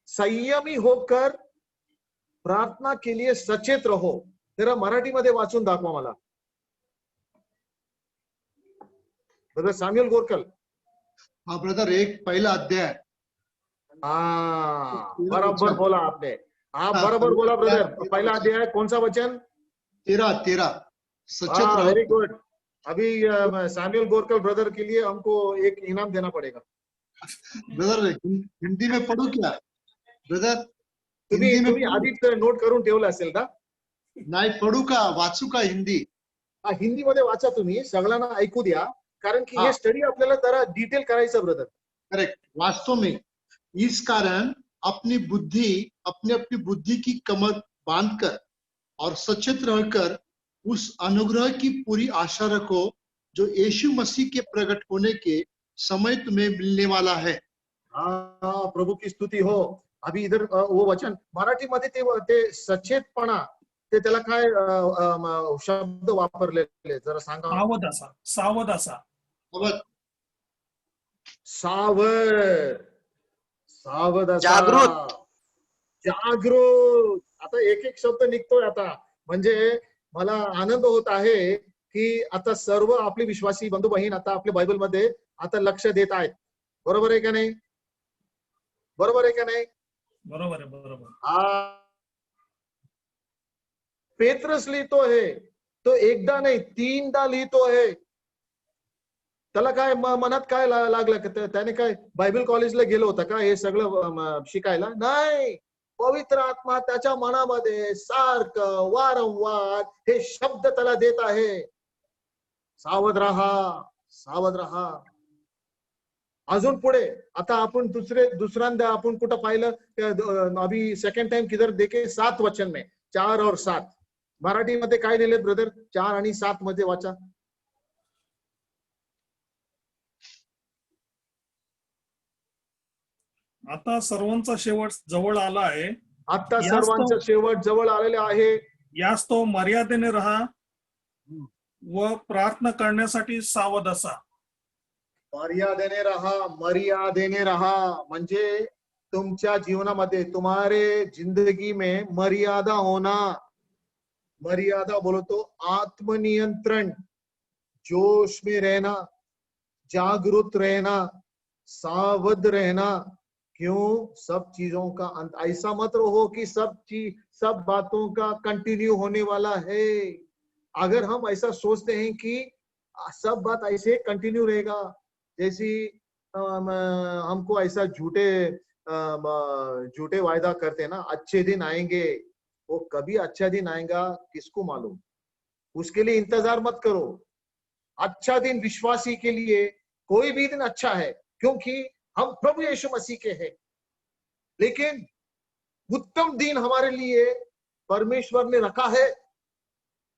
संयमी होकर प्रार्थना के लिए सचेत रहो। जरा मराठीमध्ये वाचून दाखवा मला ब्रदर सैमुअल गोरकल। हाँ ब्रदर, एक पहला अध्याय। बराबर बोला आपने, आप बराबर बोला ब्रदर। पहला अध्याय कौन सा वचन? 13 सचेत रहो। Very good. अभी सैमुअल गोरकल ब्रदर के लिए हमको एक इनाम देना पड़ेगा। ब्रदर हिंदी में पढ़ू क्या ब्रदर? तुम्ही आधीच नोट करून ठेवलं असेल का? नाही, पढ़ू का वाचू का हिंदी? हिंदी मध्ये वाचा तुम्ही, सगळ्यांना ऐकू द्या, कारण की हे स्टडी आपल्याला जरा डिटेल करायचं ब्रदर। करेक्ट, वास्तव में इस कारण अपनी अपनी बुद्धि की कमर बांधकर और सचेत रहकर उस अनुग्रह की पूरी आशा रखो जो यीशु मसीह के प्रकट होने के समय तुम्हें मिलने वाला है। हाँ, प्रभु की स्तुति हो। अभी इधर वो वचन मराठी मध्ये ते सचेतपणा, ते त्याला काय शब्द वापरलेले जरा सांगा. सावध असा, सावध असा. अवध, सावध, सावध असा, जागृत. जागृत. आता एक एक शब्द निघतोय आता, म्हणजे मला आनंद होत आहे की आता सर्व आपली विश्वासी बंधू बहीण आता आपल्या बायबल मध्ये आता लक्ष देत आहेत. बरोबर आहे का नाही? बरोबर आहे का नाही? बरोबर आहे, बरोबर. पेत्रस लिहितो आहे, तो एकदा नाही 3दा लिहितो आहे. त्याला काय मनात काय लागलं? त्याने काय बायबल कॉलेजला गेलो होता का हे सगळं शिकायला? नाही, पवित्र आत्मा त्याच्या मनामध्ये सारखं वारंवार हे शब्द त्याला देत आहे. सावध राहा, सावध राहा. अजून पुढे आता आपण दुसऱ्यांदा आपण कुठं पाहिलं? अभी सेकंड टाइम किधर देखे? 7 वचन में 4 और 7. मराठीमध्ये काय लिहिले ब्रदर? 4 आणि 7 मध्ये वाचा. आता सर्वांचा शेवट जवळ आला आहे. आता सर्वांचा शेवट जवळ आलेला आहे. यास तो मर्यादेने राहा व प्रार्थना करण्यासाठी सावध असा. मर्यादेने राहा, मर्यादेने राहा. म्हणजे तुमच्या जीवनामध्ये तुम्हारे जिंदगी में मर्यादा होना. मर्यादा बोलो तो आत्मनियंत्रण, जोश में रहना, जागरूक रहना, सावध रहना. क्यों? सब चीजों का अंत. ऐसा मत रहो कि सब बातों का कंटिन्यू होने वाला है. अगर हम ऐसा सोचते हैं कि सब बात ऐसे कंटिन्यू रहेगा, जैसी हमको ऐसा झूठे वायदा करते हैं ना, अच्छे दिन आएंगे. वो कभी अच्छा दिन आएगा किसको मालूम? उसके लिए इंतजार मत करो. अच्छा दिन विश्वासी के लिए कोई भी दिन अच्छा है, क्योंकि हम प्रभु यीशु मसीह के हैं. लेकिन उत्तम दिन हमारे लिए परमेश्वर ने रखा है,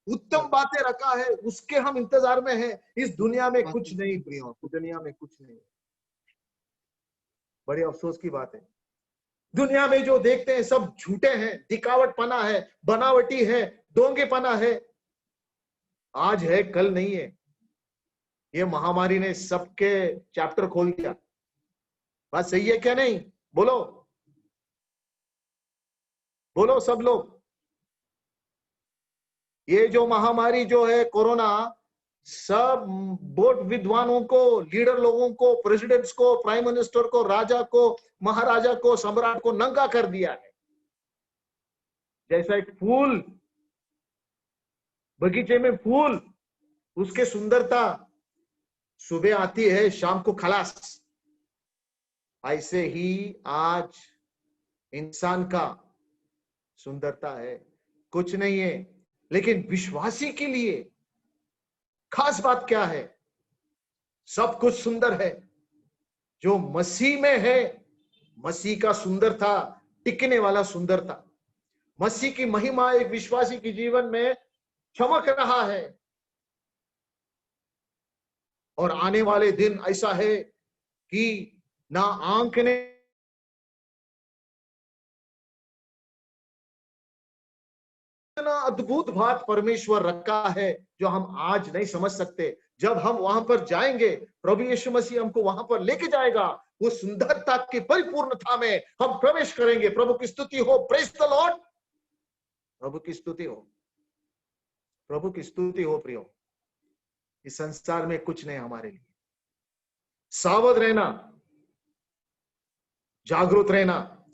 उत्तम बातें रखा है, उसके हम इंतजार में हैं. इस दुनिया में कुछ नहीं प्रियो, दुनिया में कुछ नहीं. बड़ी अफसोस की बात है. दुनिया में जो देखते हैं सब झूठे हैं, दिखावटपना है, बनावटी है, डोंगेपना है. आज है कल नहीं है. ये महामारी ने सबके चैप्टर खोल दिया. बात सही है क्या नहीं? बोलो बोलो सब लोग. ये जो महामारी जो है कोरोना, सब बोर्ड विद्वानों को, लीडर लोगों को, प्रेसिडेंट्स को, प्राइम मिनिस्टर को, राजा को, महाराजा को, सम्राट को नंगा कर दिया है. जैसा एक फूल, बगीचे में फूल, उसके सुंदरता सुबह आती है, शाम को खलास. ऐसे ही आज इंसान का सुंदरता है, कुछ नहीं है. लेकिन विश्वासी के लिए खास बात क्या है? सब कुछ सुंदर है. जो मसीह में है, मसीह का सुंदरता, टिकने वाला सुंदरता, मसीह की महिमा एक विश्वासी के जीवन में चमक रहा है. और आने वाले दिन ऐसा है कि ना आंख ने इतना अद्भुत बात परमेश्वर रखा है जो हम आज नहीं समझ सकते. जब हम वहां पर जाएंगे, प्रभु यीशु मसीह हमको वहां पर लेके जाएगा. वो सुंदरता की परिपूर्णता में हम प्रवेश करेंगे. प्रभु की स्तुति हो. Praise the Lord. प्रभु की स्तुति हो, प्रभु की स्तुति हो. प्रियो, इस संसार में कुछ नहीं हमारे लिए. सावध रहना, जागरूक रहना,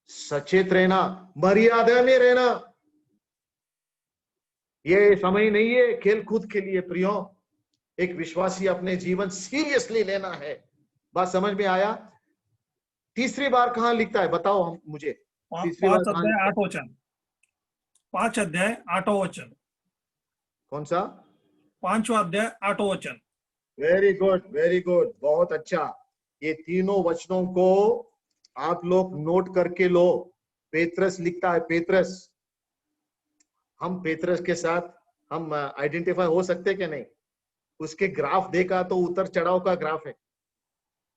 सचेत रहना, मर्यादा में रहना. ये समय नहीं है खेल कूद के लिए प्रियो. एक विश्वासी अपने जीवन सीरियसली लेना है. बात समझ में आया? तीसरी बार कहां लिखता है बताओ हम मुझे. 5 अध्याय 8 वचन. 5 अध्याय 8 वचन. कौन सा? 5वां अध्याय 8 वचन. वेरी गुड, वेरी गुड, बहुत अच्छा. ये तीनों वचनों को आप लोग नोट करके लो. पेत्रस लिखता है. पेत्रस, हम पेत्रस के साथ हम आइडेंटिफाई हो सकते क्या नहीं? उसके ग्राफ देखा तो उतर चढ़ाव का ग्राफ है.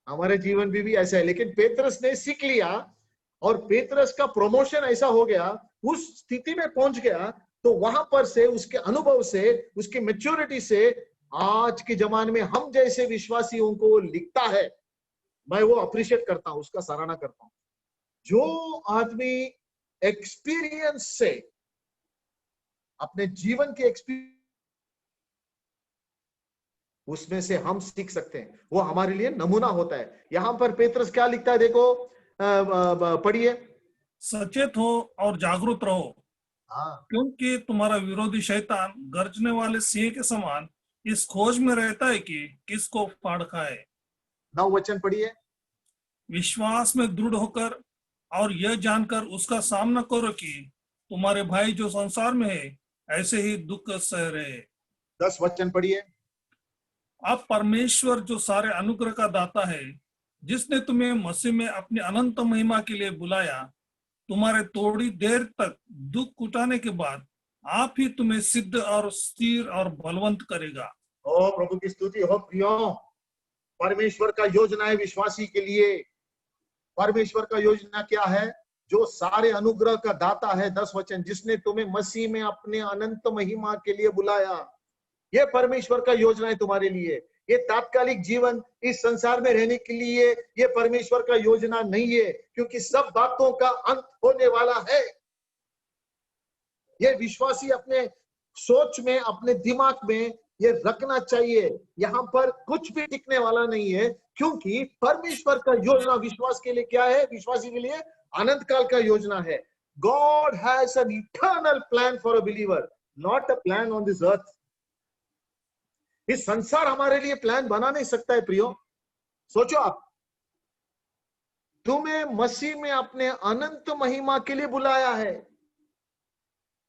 हमारे जीवन में भी ऐसा है. लेकिन पेत्रस ने सीख लिया और पेत्रस का प्रमोशन ऐसा हो गया, उस स्थिति में पहुंच गया तो तो वहां पर से, उसके अनुभव से, उसकी मैच्योरिटी से आज के जमाने में हम जैसे विश्वासियों को लिखता है। मैं वो अप्रिशिएट करता हूं, उसका सराहना करता हूं। जो आदमी एक्सपीरियंस से, अपने जीवन के एक्सपीरियंस, उसमें से हम सीख सकते हैं, वो हमारे लिए नमूना होता है। यहां पर पेत्रस क्या लिखता है, देखो, पढ़िए। सचेत हो और जागरूक रहो, हाँ, क्योंकि तुम्हारा विरोधी शैतान गर्जने वाले सिंह के समान इस खोज में रहता है कि किसको फाड़ खाए। 9 वचन पढ़िए। विश्वास में दृढ़ होकर और यह जानकर उसका सामना करो कि तुम्हारे भाई जो संसार में है ऐसे ही दुख सह रहे। 10 वचन पढ़िए। अब परमेश्वर जो सारे अनुग्रह का दाता है, जिसने तुम्हें मसीह में अपनी अनंत महिमा के लिए बुलाया, तुम्हारे थोड़ी देर तक दुख उठाने के बाद आप ही तुम्हें सिद्ध और स्थिर और बलवंत करेगा। ओ प्रभु की स्तुति हो प्रियो। परमेश्वर का योजना है विश्वासी के लिए। परमेश्वर का योजना क्या है? जो सारे अनुग्रह का दाता है, 10 वचन, जिसने तुम्हें मसीह में अपने अनंत महिमा के लिए बुलाया। ये परमेश्वर का योजना है तुम्हारे लिए। ये तात्कालिक जीवन इस संसार में रहने के लिए ये परमेश्वर का योजना नहीं है, क्योंकि सब बातों का अंत होने वाला है। ये विश्वासी अपने सोच में, अपने दिमाग में ये रखना चाहिए। यहाँ पर कुछ भी टिकने वाला नहीं है, क्योंकि परमेश्वर का योजना विश्वास के लिए क्या है? विश्वासी के लिए अनंत काल का योजना है। God has an eternal plan for a believer, not a plan on this earth. इस संसार हमारे लिए प्लान बना नहीं सकता है प्रियो। सोचो आप, तुम्हें मसीह में अपने अनंत महिमा के लिए बुलाया है,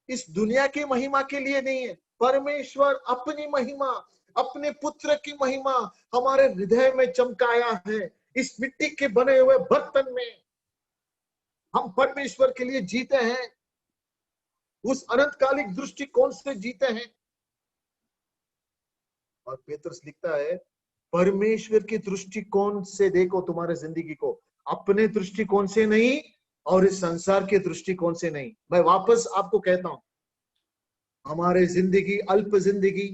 इस दुनिया की महिमा के लिए नहीं है। परमेश्वर अपनी महिमा, अपने पुत्र की महिमा हमारे हृदय में चमकाया है। इस मिट्टी के बने हुए बर्तन में हम परमेश्वर के लिए जीते हैं, उस अनंतकालिक दृष्टिकोण से जीते हैं। और पेत्रस लिखता है, परमेश्वर के दृष्टिकोण से देखो तुम्हारे जिंदगी को, अपने दृष्टिकोण से नहीं और इस संसार के दृष्टिकोण से नहीं। मैं वापस आपको कहता हूं, हमारे जिंदगी, अल्प जिंदगी,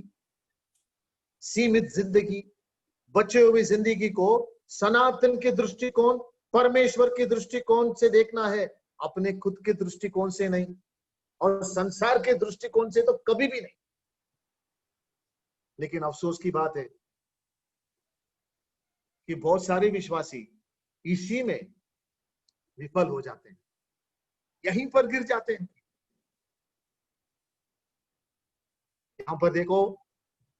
सीमित जिंदगी, बचे हुए जिंदगी को सनातन के दृष्टिकोण, परमेश्वर के दृष्टिकोण से देखना है, अपने खुद के दृष्टिकोण से नहीं और संसार के दृष्टिकोण से तो कभी भी नहीं। लेकिन अफसोस की बात है कि बहुत सारे विश्वासी इसी में विफल हो जाते हैं, यहीं पर गिर जाते हैं। यहां पर देखो,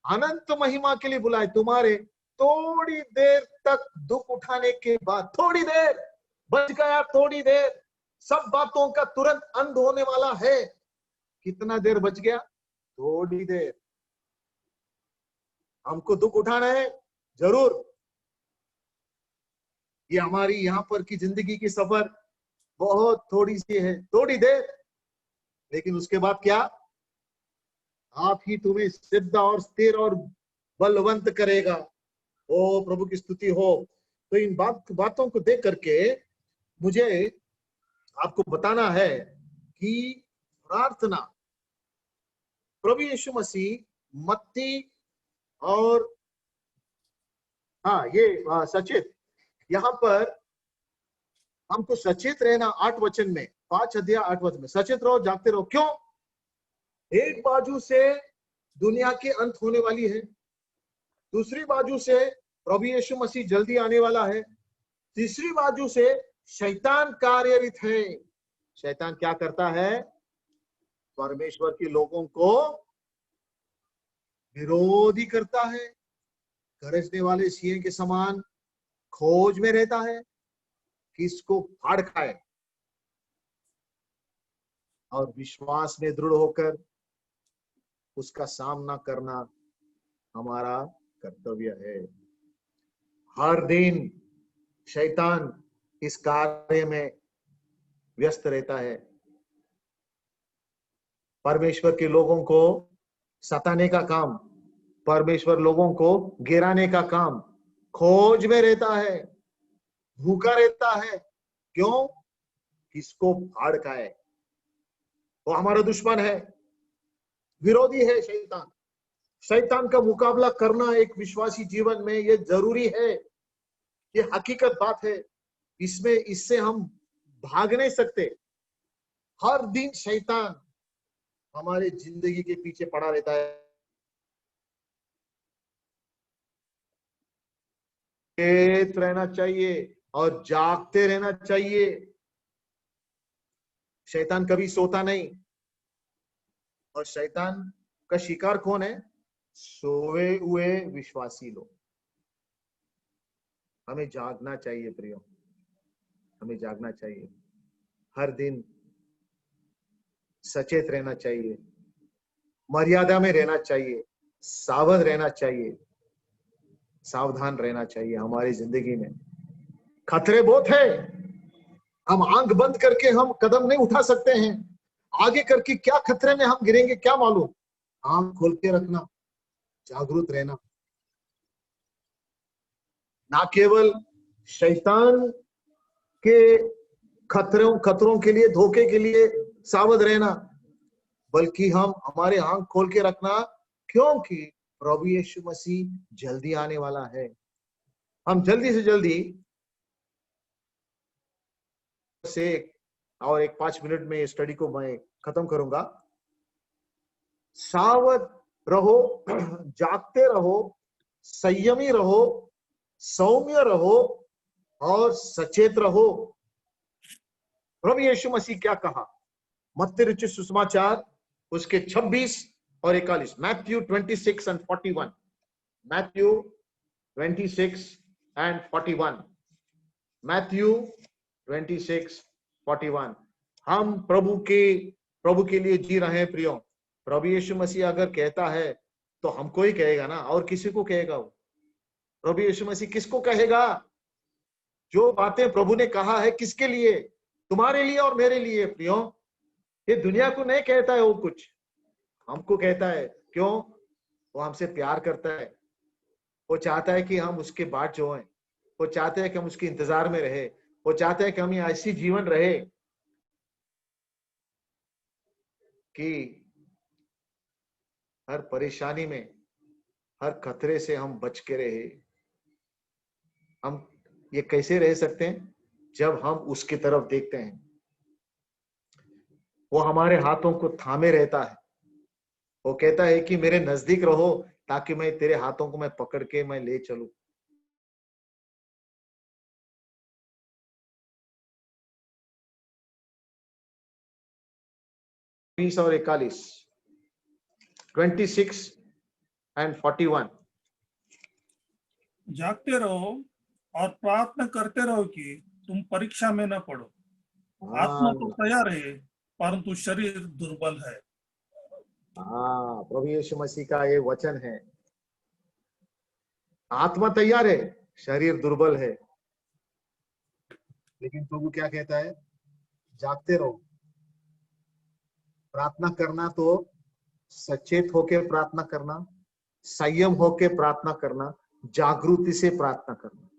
अनंत महिमा के लिए बुलाए, तुम्हारे थोड़ी देर तक दुख उठाने के बाद, थोड़ी देर बच गया, थोड़ी देर, सब बातों का तुरंत अंत होने वाला है। कितना देर बच गया? थोड़ी देर। हमको दुख उठाना है जरूर। ये हमारी यहाँ पर की जिंदगी की सफर बहुत थोड़ी सी है, थोड़ी देर, लेकिन उसके बाद क्या? आप ही तुम्हें सिद्ध और स्थिर और बलवंत करेगा। ओ प्रभु की स्तुति हो। तो इन बातों को देख करके मुझे आपको बताना है कि प्रार्थना, प्रभु यीशु मसीह मत्ती और ये सचेत, यहाँ पर हमको सचेत रहना 8 वचन में, 5 अध्याय 8 वचन में, सचेत रहो, जागते रहो। क्यों? एक बाजू से दुनिया के अंत होने वाली है, दूसरी बाजू से प्रभु यीशु मसीह जल्दी आने वाला है, तीसरी बाजू से शैतान कार्यरत है। शैतान क्या करता है? परमेश्वर के लोगों को विरोधी करता है, गरजने वाले सिंह के समान खोज में रहता है, किसको फाड़ खाए। और विश्वास में दृढ़ होकर उसका सामना करना हमारा कर्तव्य है। हर दिन शैतान इस कार्य में व्यस्त रहता है, परमेश्वर के लोगों को सताने का काम, परमेश्वर लोगों को गिराने का काम, खोज में रहता है, भूखा रहता है। क्यों? किसको फाड़ खाए। वो हमारा दुश्मन है, विरोधी है शैतान। शैतान का मुकाबला करना एक विश्वासी जीवन में ये जरूरी है, ये हकीकत बात है। इससे हम भाग नहीं सकते। हर दिन शैतान हमारे जिंदगी के पीछे पड़ा रहता है। सचेत रहना चाहिए और जागते रहना चाहिए। शैतान कभी सोता नहीं, और शैतान का शिकार कौन है? सोए हुए विश्वासी लोग। हमें जागना चाहिए प्रियो, हमें जागना चाहिए। हर दिन सचेत रहना चाहिए, मर्यादा में रहना चाहिए, सावध रहना चाहिए, सावधान रहना चाहिए। हमारी जिंदगी में खतरे बहुत है। हम आंख बंद करके हम कदम नहीं उठा सकते हैं। आगे करके क्या खतरे में हम गिरेंगे क्या मालूम। आंख खोल के रखना, जागरूक रहना, ना केवल शैतान के खतरों के लिए, धोखे के लिए सावध रहना, बल्कि हम हमारे आंख खोल के रखना, क्योंकि प्रभु यीशु मसीह जल्दी आने वाला है। हम जल्दी से जल्दी से और एक 5 मिनट में स्टडी को मैं खत्म करूंगा। सावध रहो, जागते रहो, संयमी रहो, सौम्य रहो और सचेत रहो। प्रभु यीशु मसीह क्या कहा? मत्ती रचित सुसमाचार उसके 26 और 41, Matthew 26 and 41, Matthew 26 and 41, Matthew 26:41। हम प्रभु के लिए जी रहे हैं प्रियो। प्रभु यीशु मसीह अगर कहता है तो हमको ही कहेगा ना, और किसी को कहेगा वो? प्रभु यीशु मसीह किसको कहेगा? जो बातें प्रभु ने कहा है किसके लिए? तुम्हारे लिए और मेरे लिए प्रियो। ये दुनिया को नहीं कहता है वो कुछ, हमको कहता है। क्यों? वो हमसे प्यार करता है। वो चाहता है कि हम उसके बाट जो हैं, वो चाहते हैं कि हम उसके इंतजार में रहे। वो चाहते हैं कि हम ऐसी जीवन रहे कि हर परेशानी में, हर खतरे से हम बच के रहे। हम ये कैसे रह सकते हैं? जब हम उसकी तरफ देखते हैं। वो हमारे हाथों को थामे रहता है। वो कहता है कि मेरे नजदीक रहो ताकि मैं तेरे हाथों को मैं पकड़ के मैं ले चलूं। और 41, 26 and 41। जागते रहो और प्रार्थना करते रहो कि तुम परीक्षा में न पड़ो। आत्मा तो तैयार है परंतु शरीर दुर्बल है। हाँ, प्रभु यीशु मसीह का ये वचन है। आत्मा तैयार है, शरीर दुर्बल है। लेकिन प्रभु क्या कहता है? जागते रहो। प्रार्थना करना तो सचेत होके प्रार्थना करना, संयम होके प्रार्थना करना, जागृति से प्रार्थना करना।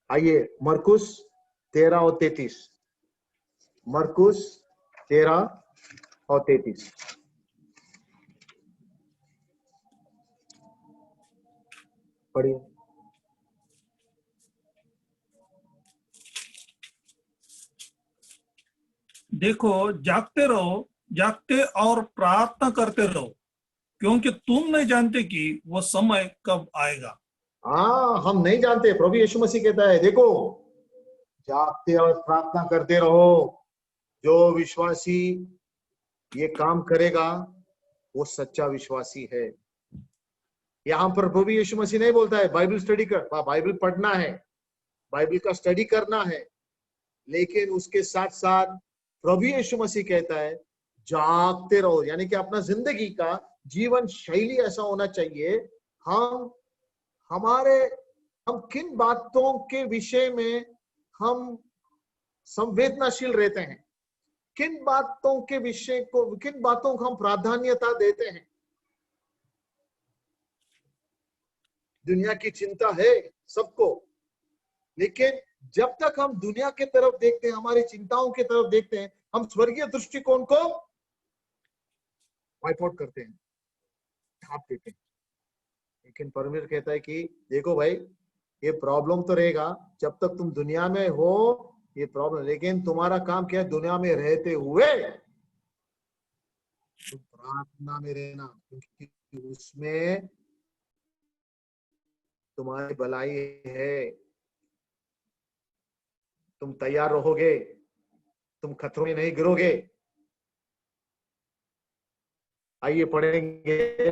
आइए मरकुस 13 और 33, मरकुस 13 और 33। पढ़िए। देखो, जागते रहो, जागते और प्रार्थना करते रहो, क्योंकि तुम नहीं जानते कि वो समय कब आएगा। हाँ, हम नहीं जानते। प्रभु यीशु मसीह कहता है देखो, जागते और प्रार्थना करते रहो। जो विश्वासी ये काम करेगा वो सच्चा विश्वासी है। यहाँ पर प्रभु यीशु मसीह नहीं बोलता है बाइबल स्टडी कर, बाइबल पढ़ना है, बाइबल का स्टडी करना है। लेकिन उसके साथ साथ प्रभु यीशु मसीह कहता है जागते रहो, यानी कि अपना जिंदगी का जीवन शैली ऐसा होना चाहिए। हम किन बातों के विषय में हम संवेदनशील रहते हैं, किन बातों को हम प्राधान्यता देते हैं। दुनिया की चिंता है सबको, लेकिन जब तक हम दुनिया के तरफ देखते हैं, हमारी चिंताओं की तरफ देखते हैं, हम स्वर्गीय दृष्टिकोण को वाइप आउट करते हैं, ढाप देते हैं। लेकिन परमेश्वर कहता है कि देखो भाई, ये प्रॉब्लम तो रहेगा जब तक तुम दुनिया में हो, ये प्रॉब्लम, लेकिन तुम्हारा काम क्या है? दुनिया में रहते हुए तुम प्रार्थना में रहना, क्योंकि उसमें तुम्हारी भलाई है। तुम तैयार रहोगे, तुम खतरों में नहीं गिरोगे। आइए पढ़ेंगे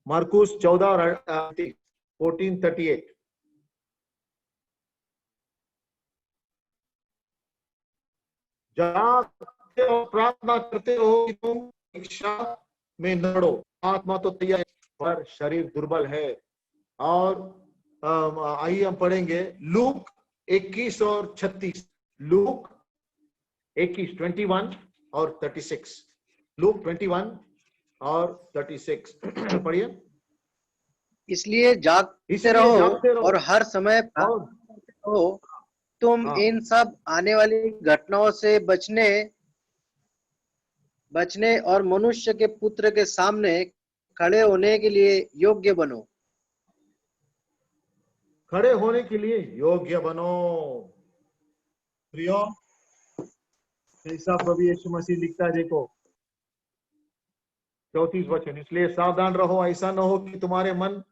मरकुस 14 और 14:38। जागते और प्रार्थना करते रहो कि तुम परीक्षा में न पड़ो। आत्मा तो तैयार है पर शरीर दुर्बल है। और आइए हम पढ़ेंगे लूक 21 और 36। लूक 21, 21 और 36। लूक 21 और 36 पढ़िए। इसलिए जागते इसलिए रहो जागते रहो और हर समय और प्रार्थना करते रहो, तुम हाँ, इन सब आने वाली घटनाओं से बचने और मनुष्य के पुत्र के सामने खड़े होने के लिए योग्य बनो। खड़े होने के लिए योग्य बनो। प्रियो, ऐसा प्रभु यीशु मसीह लिखता है, देखो 34 वचन, इसलिए सावधान रहो, ऐसा न हो कि तुम्हारे मन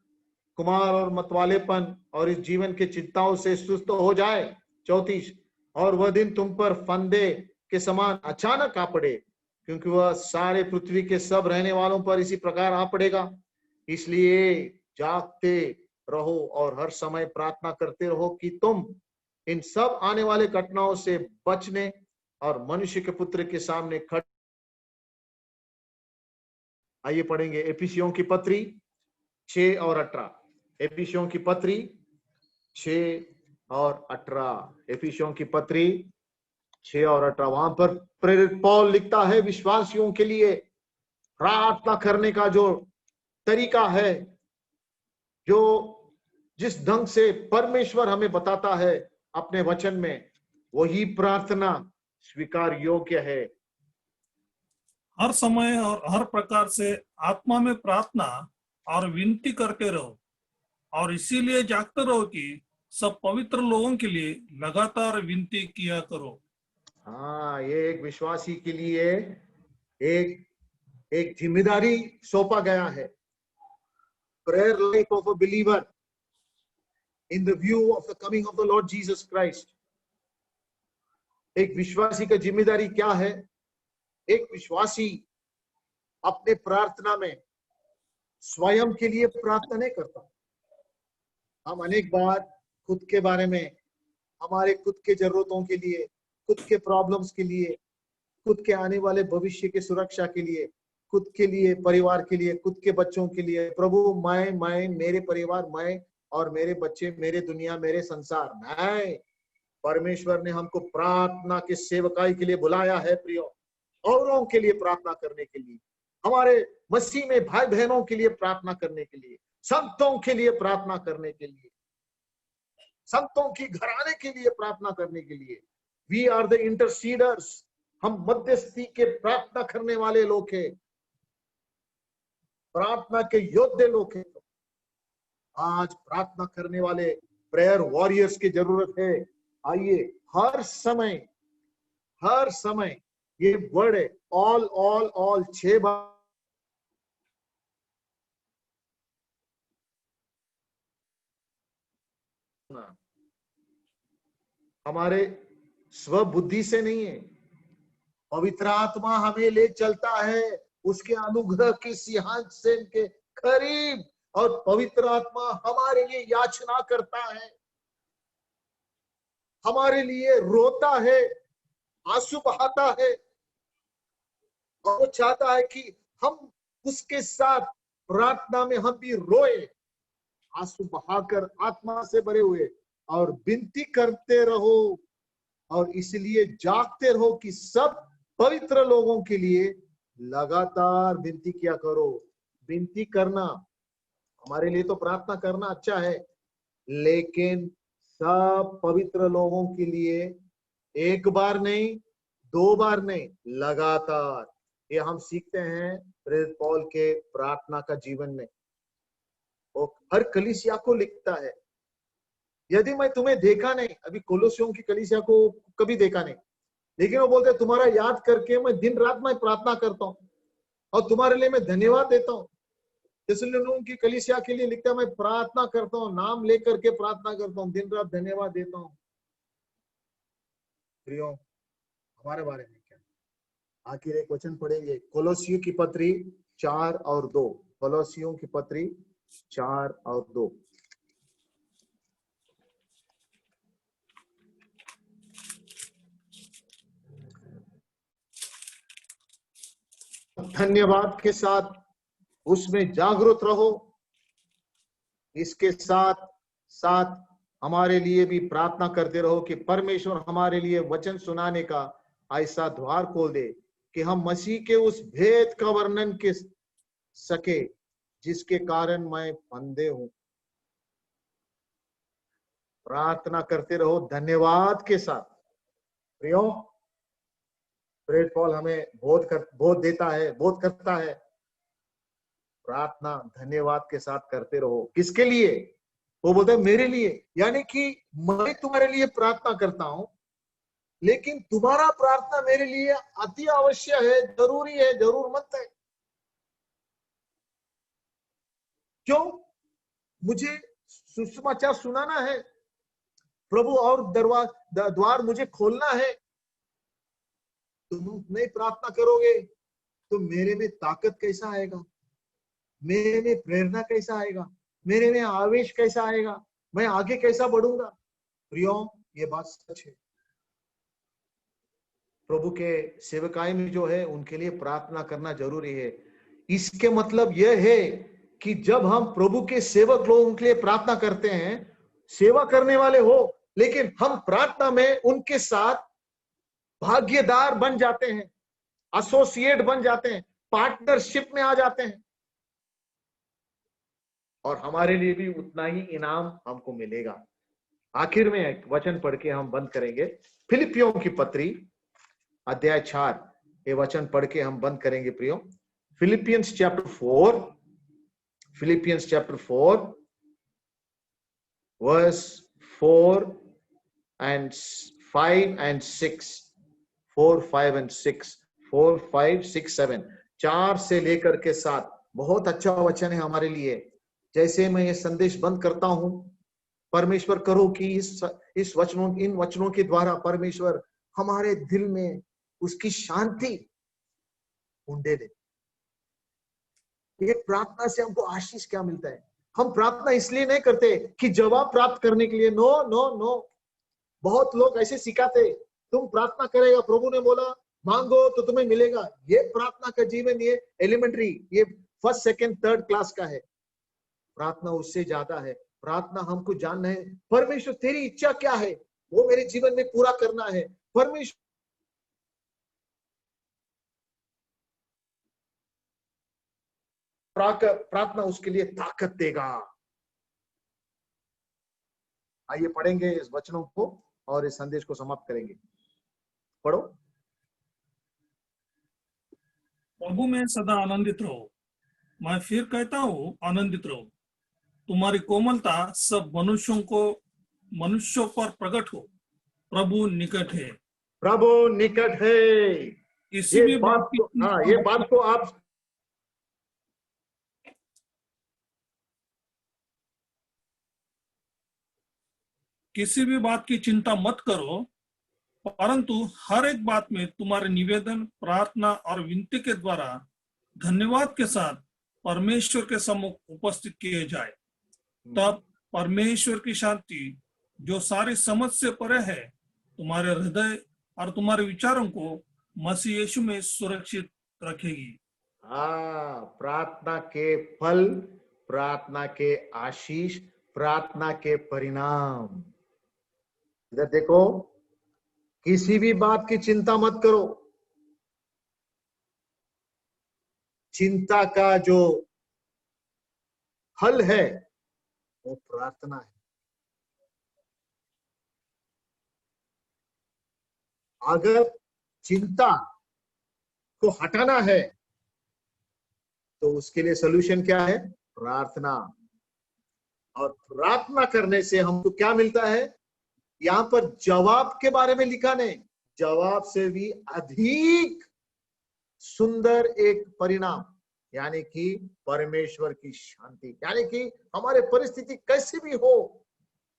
कुमार और मतवालेपन और इस जीवन के चिंताओं से सुस्त हो जाए। 34, और वह दिन तुम पर फंदे के समान अचानक आ पड़े, क्योंकि वह सारे पृथ्वी के सब रहने वालों पर इसी प्रकार आ पड़ेगा। इसलिए जागते रहो और हर समय प्रार्थना करते रहो कि तुम इन सब आने वाले घटनाओं से बचने और मनुष्य के पुत्र के सामने खड़े। आइए पढ़ेंगे एफिसियों की पत्री 6 और 18। एफिसियों की पत्री 6 और 18। एफिसियों की पत्री 6 और 18। वहां पर प्रेरित पौल लिखता है विश्वासियों के लिए प्रार्थना करने का जो तरीका है, जो जिस ढंग से परमेश्वर हमें बताता है अपने वचन में, वही प्रार्थना स्वीकार योग्य है। हर समय और हर प्रकार से आत्मा में प्रार्थना और विनती करते रहो, और इसीलिए जागते रहो कि सब पवित्र लोगों के लिए लगातार विनती किया करो। हाँ, ये एक विश्वासी के लिए एक एक जिम्मेदारी सौंपा गया है। Prayer life of a believer in the view of the coming of the Lord Jesus Christ. एक विश्वासी का जिम्मेदारी क्या है? एक विश्वासी अपने प्रार्थना में स्वयं के लिए प्रार्थना नहीं करता। हम अनेक बार खुद के बारे में, हमारे खुद के जरूरतों के लिए, खुद के प्रॉब्लम्स के लिए, खुद के आने वाले भविष्य की सुरक्षा के लिए, खुद के लिए, परिवार के लिए, खुद के बच्चों के लिए, प्रभु मैं मेरे परिवार, मैं और मेरे बच्चे, मेरे दुनिया, मेरे संसार। नहीं, परमेश्वर ने हमको प्रार्थना के सेवकाई के लिए बुलाया है प्रियो, औरों के लिए प्रार्थना करने के लिए, हमारे मसीह में भाई बहनों के लिए प्रार्थना करने के लिए, संतों के लिए प्रार्थना करने के लिए, संतों की घराने के लिए प्रार्थना करने के लिए। We are the intercessors. हम मध्यस्थी के प्रार्थना करने वाले लोग हैं, प्रार्थना के योद्धे लोग हैं। आज प्रार्थना करने वाले प्रेयर वॉरियर्स की जरूरत है। आइए हर समय ये वर्ड है, ऑल 6 बार हमारे स्वबुद्धि से नहीं है, पवित्र आत्मा हमें ले चलता है उसके अनुग्रह के सिंहासन के करीब, और पवित्र आत्मा हमारे लिए याचना करता है, हमारे लिए रोता है, आंसू बहाता है, और वो चाहता है कि हम उसके साथ प्रार्थना में हम भी रोए, आंसू बहाकर आत्मा से भरे हुए, और विनती करते रहो। और इसलिए जागते रहो कि सब पवित्र लोगों के लिए लगातार विनती किया करो। विनती करना, हमारे लिए तो प्रार्थना करना अच्छा है, लेकिन सब पवित्र लोगों के लिए एक बार नहीं, 2 बार नहीं, लगातार। ये हम सीखते हैं प्रेरित पौल के प्रार्थना का जीवन में वो हर कलीसिया को लिखता है। यदि मैं तुम्हें देखा नहीं, अभी कोलोसियों की कलीसिया को कभी देखा नहीं, लेकिन वो बोलते तुम्हारा याद करके मैं दिन रात में प्रार्थना करता हूँ और तुम्हारे लिए मैं धन्यवाद देता हूँ। थिस्सलुनीके की कलीसिया के लिए लिखता है मैं प्रार्थना करता हूँ, नाम लेकर के प्रार्थना करता हूँ, दिन रात धन्यवाद देता हूँ। प्रियो, हमारे बारे में क्या? आखिर एक वचन पढ़ेंगे, कोलोसियों की पत्री 4 और 2। कोलोसियों की पत्री 4 और 2। धन्यवाद के साथ उसमें जागरूक रहो। इसके साथ साथ हमारे लिए भी प्रार्थना करते रहो कि परमेश्वर हमारे लिए वचन सुनाने का ऐसा द्वार खोल दे कि हम मसीह के उस भेद का वर्णन कर सके जिसके कारण मैं बंधे हूं। प्रार्थना करते रहो धन्यवाद के साथ। प्रियो, प्रेरित पौल हमें बोध देता है, बोध करता है, प्रार्थना धन्यवाद के साथ करते रहो। किसके लिए? वो बोलता है मेरे लिए। यानी कि मैं तुम्हारे लिए प्रार्थना करता हूं, लेकिन तुम्हारा प्रार्थना मेरे लिए अति आवश्यक है, जरूरी है, जरूरतमंद है। क्यों? मुझे सुसमाचार सुनाना है प्रभु, और द्वार मुझे खोलना है। तुम नहीं प्रार्थना करोगे तो मेरे में ताकत कैसा आएगा, मेरे में प्रेरणा कैसा आएगा, मेरे में आवेश कैसा आएगा, मैं आगे कैसा बढ़ूंगा? प्रियो, ये बात सच है। प्रभु के सेवकाई में जो है उनके लिए प्रार्थना करना जरूरी है। इसके मतलब यह है कि जब हम प्रभु के सेवक लोगों के लिए प्रार्थना करते हैं, सेवा करने वाले हो, लेकिन हम प्रार्थना में उनके साथ भागीदार बन जाते हैं, एसोसिएट बन जाते हैं, पार्टनरशिप में आ जाते हैं, और हमारे लिए भी उतना ही इनाम हमको मिलेगा। आखिर में एक वचन पढ़ के हम बंद करेंगे। फिलिपियों की पत्री अध्याय 4, ये वचन पढ़ के हम बंद करेंगे प्रियो। Philippians chapter 4 verse 4 and 5 and 6, 4, 5 and 6, 4, 5, 6, 7, 4 से लेकर के 7 बहुत अच्छा वचन है हमारे लिए। जैसे मैं ये संदेश बंद करता हूं, परमेश्वर करो कि इन वचनों के द्वारा परमेश्वर हमारे दिल में उसकी शांति ढूंढे दे। ये प्रार्थना से हमको आशीष क्या मिलता है? हम प्रार्थना इसलिए नहीं करते कि जवाब प्राप्त करने के लिए। नो नो नो, बहुत लोग ऐसे सिखाते, तुम प्रार्थना करेगा, प्रभु ने बोला मांगो तो तुम्हें मिलेगा। ये प्रार्थना का जीवन, ये एलिमेंट्री, ये फर्स्ट सेकंड थर्ड क्लास का है। प्रार्थना उससे ज्यादा है। प्रार्थना हमको जानना है परमेश्वर तेरी इच्छा क्या है, वो मेरे जीवन में पूरा करना है। परमेश्वर प्रार्थना उसके लिए ताकत देगा। आइए पढ़ेंगे इस वचनों को और इस संदेश को समाप्त करेंगे। पढ़ो। प्रभु में सदा आनंदित रहो। मैं फिर कहता हूँ आनंदित रहो। तुम्हारी कोमलता सब मनुष्यों पर प्रकट हो। प्रभु निकट है। प्रभु निकट है। किसी भी बात की ये बात को आप किसी भी बात की चिंता मत करो, परंतु हर एक बात में तुम्हारे निवेदन, प्रार्थना और विनती के द्वारा धन्यवाद के साथ परमेश्वर के सम्मुख उपस्थित किए जाए। तब परमेश्वर की शांति जो सारी समझ से परे है, तुम्हारे हृदय और तुम्हारे विचारों को मसीह यीशु में सुरक्षित रखेगी। प्रार्थना के फल, प्रार्थना के आशीष, प्रार्थना के परिणाम। इधर देखो, किसी भी बात की चिंता मत करो। चिंता का जो हल है वो प्रार्थना है। अगर चिंता को हटाना है तो उसके लिए सोल्यूशन क्या है? प्रार्थना। और प्रार्थना करने से हमको क्या मिलता है? यहाँ पर जवाब के बारे में लिखा नहीं, जवाब से भी अधिक सुंदर एक परिणाम, यानी कि परमेश्वर की शांति। यानी कि हमारे परिस्थिति कैसे भी हो,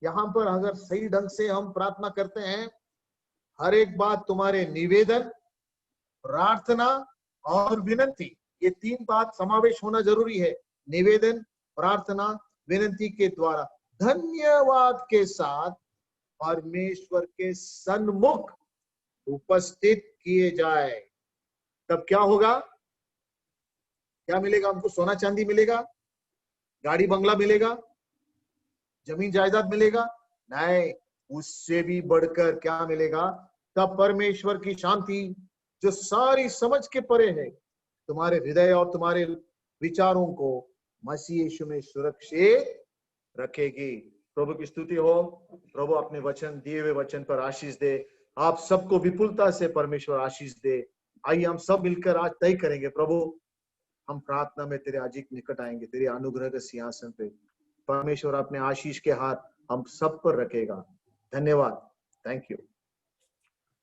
यहाँ पर अगर सही ढंग से हम प्रार्थना करते हैं, हर एक बात तुम्हारे निवेदन, प्रार्थना और विनंती, ये 3 बात समावेश होना जरूरी है। निवेदन, प्रार्थना, विनंती के द्वारा धन्यवाद के साथ परमेश्वर के सन्मुख उपस्थित किए जाए। तब क्या होगा? क्या मिलेगा हमको? सोना चांदी मिलेगा? गाड़ी बंगला मिलेगा? जमीन जायदाद मिलेगा? नहीं, उससे भी बढ़कर क्या मिलेगा? तब परमेश्वर की शांति जो सारी समझ के परे है, तुम्हारे हृदय और तुम्हारे विचारों को मसीह यीशु में सुरक्षित रखेगी। प्रभु की स्तुति हो। प्रभु अपने वचन, दिए हुए वचन पर आशीष दे। आप सबको विपुलता से परमेश्वर आशीष दे। आइए हम सब मिलकर आज तय करेंगे, प्रभु हम प्रार्थना में तेरे अधिक निकट आएंगे, तेरे अनुग्रह के सिंहासन पे। परमेश्वर अपने आशीष के हाथ हम सब पर रखेगा। धन्यवाद। Thank you.